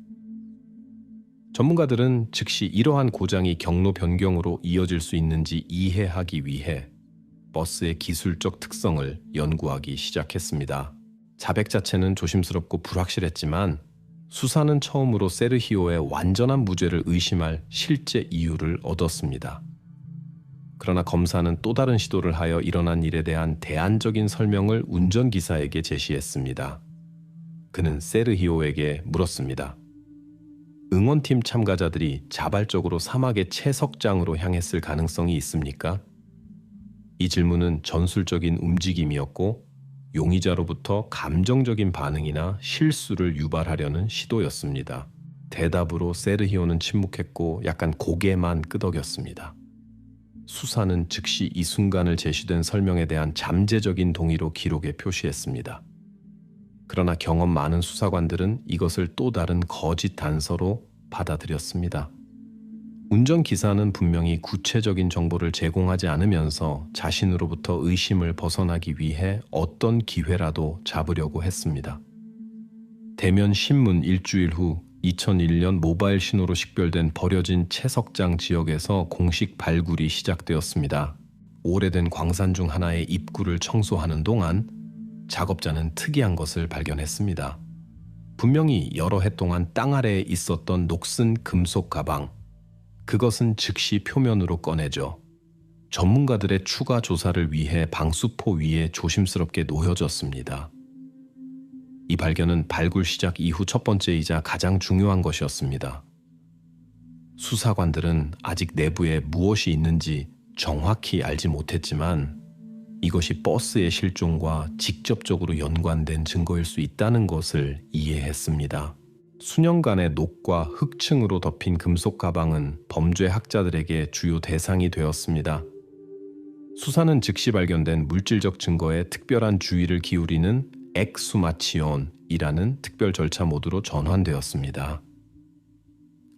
전문가들은 즉시 이러한 고장이 경로 변경으로 이어질 수 있는지 이해하기 위해 버스의 기술적 특성을 연구하기 시작했습니다. 자백 자체는 조심스럽고 불확실했지만 수사는 처음으로 세르히오의 완전한 무죄를 의심할 실제 이유를 얻었습니다. 그러나 검사는 또 다른 시도를 하여 일어난 일에 대한 대안적인 설명을 운전기사에게 제시했습니다. 그는 세르히오에게 물었습니다. 응원팀 참가자들이 자발적으로 사막의 채석장으로 향했을 가능성이 있습니까? 이 질문은 전술적인 움직임이었고 용의자로부터 감정적인 반응이나 실수를 유발하려는 시도였습니다. 대답으로 세르히오는 침묵했고 약간 고개만 끄덕였습니다. 수사는 즉시 이 순간을 제시된 설명에 대한 잠재적인 동의로 기록에 표시했습니다. 그러나 경험 많은 수사관들은 이것을 또 다른 거짓 단서로 받아들였습니다. 운전기사는 분명히 구체적인 정보를 제공하지 않으면서 자신으로부터 의심을 벗어나기 위해 어떤 기회라도 잡으려고 했습니다. 대면 신문 일주일 후 2001년 모바일 신호로 식별된 버려진 채석장 지역에서 공식 발굴이 시작되었습니다. 오래된 광산 중 하나의 입구를 청소하는 동안 작업자는 특이한 것을 발견했습니다. 분명히 여러 해 동안 땅 아래에 있었던 녹슨 금속 가방. 그것은 즉시 표면으로 꺼내져 전문가들의 추가 조사를 위해 방수포 위에 조심스럽게 놓여졌습니다. 이 발견은 발굴 시작 이후 첫 번째이자 가장 중요한 것이었습니다. 수사관들은 아직 내부에 무엇이 있는지 정확히 알지 못했지만 이것이 버스의 실종과 직접적으로 연관된 증거일 수 있다는 것을 이해했습니다. 수년간의 녹과 흙층으로 덮인 금속 가방은 범죄 학자들에게 주요 대상이 되었습니다. 수사는 즉시 발견된 물질적 증거에 특별한 주의를 기울이는 엑수마치온이라는 특별 절차 모드로 전환되었습니다.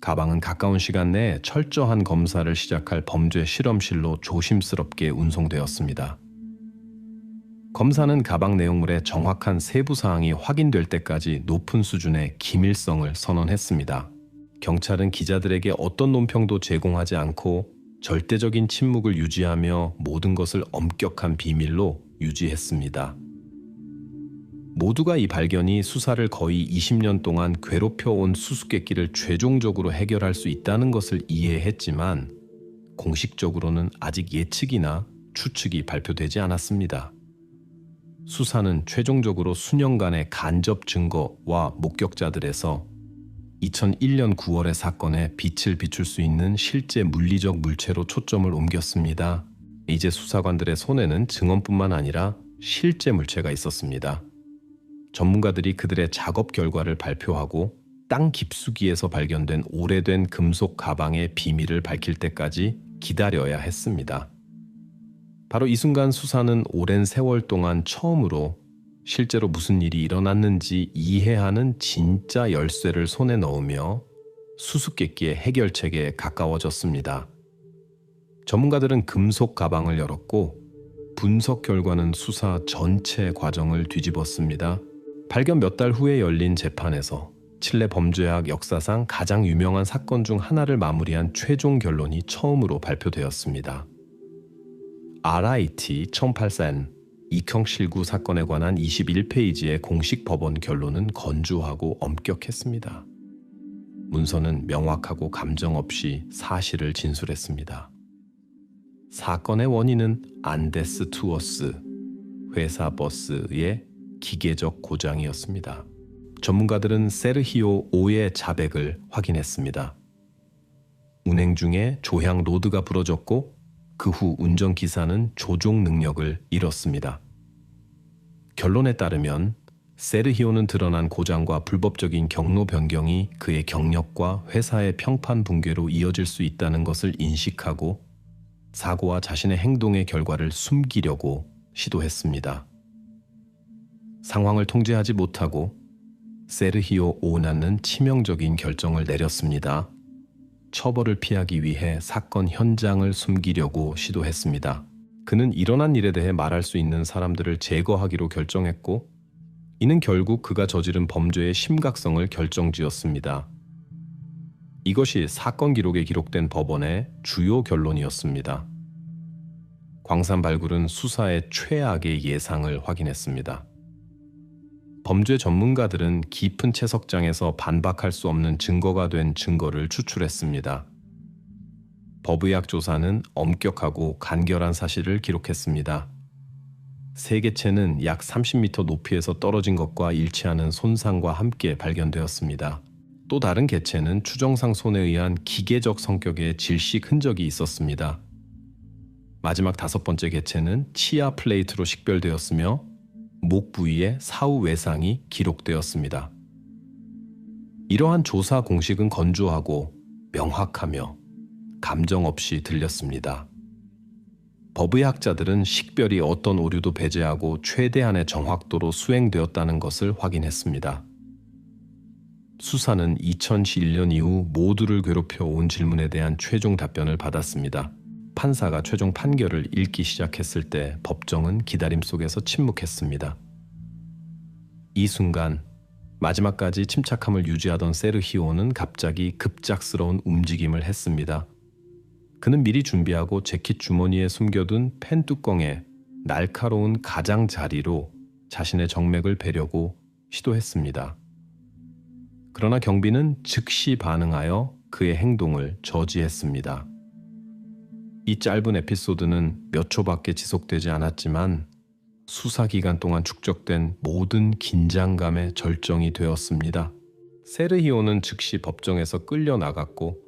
가방은 가까운 시간 내에 철저한 검사를 시작할 범죄 실험실로 조심스럽게 운송되었습니다. 검사는 가방 내용물의 정확한 세부 사항이 확인될 때까지 높은 수준의 기밀성을 선언했습니다. 경찰은 기자들에게 어떤 논평도 제공하지 않고 절대적인 침묵을 유지하며 모든 것을 엄격한 비밀로 유지했습니다. 모두가 이 발견이 수사를 거의 20년 동안 괴롭혀온 수수께끼를 최종적으로 해결할 수 있다는 것을 이해했지만 공식적으로는 아직 예측이나 추측이 발표되지 않았습니다. 수사는 최종적으로 수년간의 간접 증거와 목격자들에서 2001년 9월의 사건에 빛을 비출 수 있는 실제 물리적 물체로 초점을 옮겼습니다. 이제 수사관들의 손에는 증언뿐만 아니라 실제 물체가 있었습니다. 전문가들이 그들의 작업 결과를 발표하고 땅 깊숙이에서 발견된 오래된 금속 가방의 비밀을 밝힐 때까지 기다려야 했습니다. 바로 이 순간 수사는 오랜 세월 동안 처음으로 실제로 무슨 일이 일어났는지 이해하는 진짜 열쇠를 손에 넣으며 수수께끼의 해결책에 가까워졌습니다. 전문가들은 금속 가방을 열었고 분석 결과는 수사 전체 과정을 뒤집었습니다. 발견 몇 달 후에 열린 재판에서 칠레 범죄학 역사상 가장 유명한 사건 중 하나를 마무리한 최종 결론이 처음으로 발표되었습니다. RIT 1884N 이형 실구 사건에 관한 21페이지의 공식 법원 결론은 건조하고 엄격했습니다. 문서는 명확하고 감정 없이 사실을 진술했습니다. 사건의 원인은 안데스 투어스 회사 버스의 기계적 고장이었습니다. 전문가들은 세르히오 오의 자백을 확인했습니다. 운행 중에 조향 로드가 부러졌고 그 후 운전기사는 조종 능력을 잃었습니다. 결론에 따르면 세르히오는 드러난 고장과 불법적인 경로 변경이 그의 경력과 회사의 평판 붕괴로 이어질 수 있다는 것을 인식하고 사고와 자신의 행동의 결과를 숨기려고 시도했습니다. 상황을 통제하지 못하고 세르히오 오나는 치명적인 결정을 내렸습니다. 처벌을 피하기 위해 사건 현장을 숨기려고 시도했습니다. 그는 일어난 일에 대해 말할 수 있는 사람들을 제거하기로 결정했고 이는 결국 그가 저지른 범죄의 심각성을 결정지었습니다. 이것이 사건 기록에 기록된 법원의 주요 결론이었습니다. 광산 발굴은 수사의 최악의 예상을 확인했습니다. 범죄 전문가들은 깊은 채석장에서 반박할 수 없는 증거가 된 증거를 추출했습니다. 법의학 조사는 엄격하고 간결한 사실을 기록했습니다. 세 개체는 약 30m 높이에서 떨어진 것과 일치하는 손상과 함께 발견되었습니다. 또 다른 개체는 추정상 손에 의한 기계적 성격의 질식 흔적이 있었습니다. 마지막 5번째 개체는 치아 플레이트로 식별되었으며 목 부위에 사후 외상이 기록되었습니다. 이러한 조사 공식은 건조하고 명확하며 감정 없이 들렸습니다. 법의학자들은 식별이 어떤 오류도 배제하고 최대한의 정확도로 수행되었다는 것을 확인했습니다. 수사는 2001년 이후 모두를 괴롭혀 온 질문에 대한 최종 답변을 받았습니다. 판사가 최종 판결을 읽기 시작했을 때 법정은 기다림 속에서 침묵했습니다. 이 순간 마지막까지 침착함을 유지하던 세르히오는 갑자기 급작스러운 움직임을 했습니다. 그는 미리 준비하고 재킷 주머니에 숨겨둔 펜 뚜껑에 날카로운 가장자리로 자신의 정맥을 베려고 시도했습니다. 그러나 경비는 즉시 반응하여 그의 행동을 저지했습니다. 이 짧은 에피소드는 몇 초밖에 지속되지 않았지만 수사 기간 동안 축적된 모든 긴장감의 절정이 되었습니다. 세르히오는 즉시 법정에서 끌려나갔고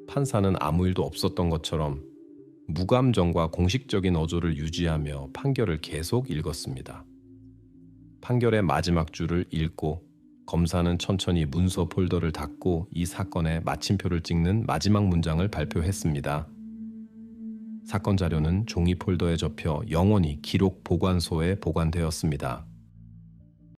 판사는 아무 일도 없었던 것처럼 무감정과 공식적인 어조를 유지하며 판결을 계속 읽었습니다. 판결의 마지막 줄을 읽고 검사는 천천히 문서 폴더를 닫고 이 사건의 마침표를 찍는 마지막 문장을 발표했습니다. 사건 자료는 종이 폴더에 접혀 영원히 기록 보관소에 보관되었습니다.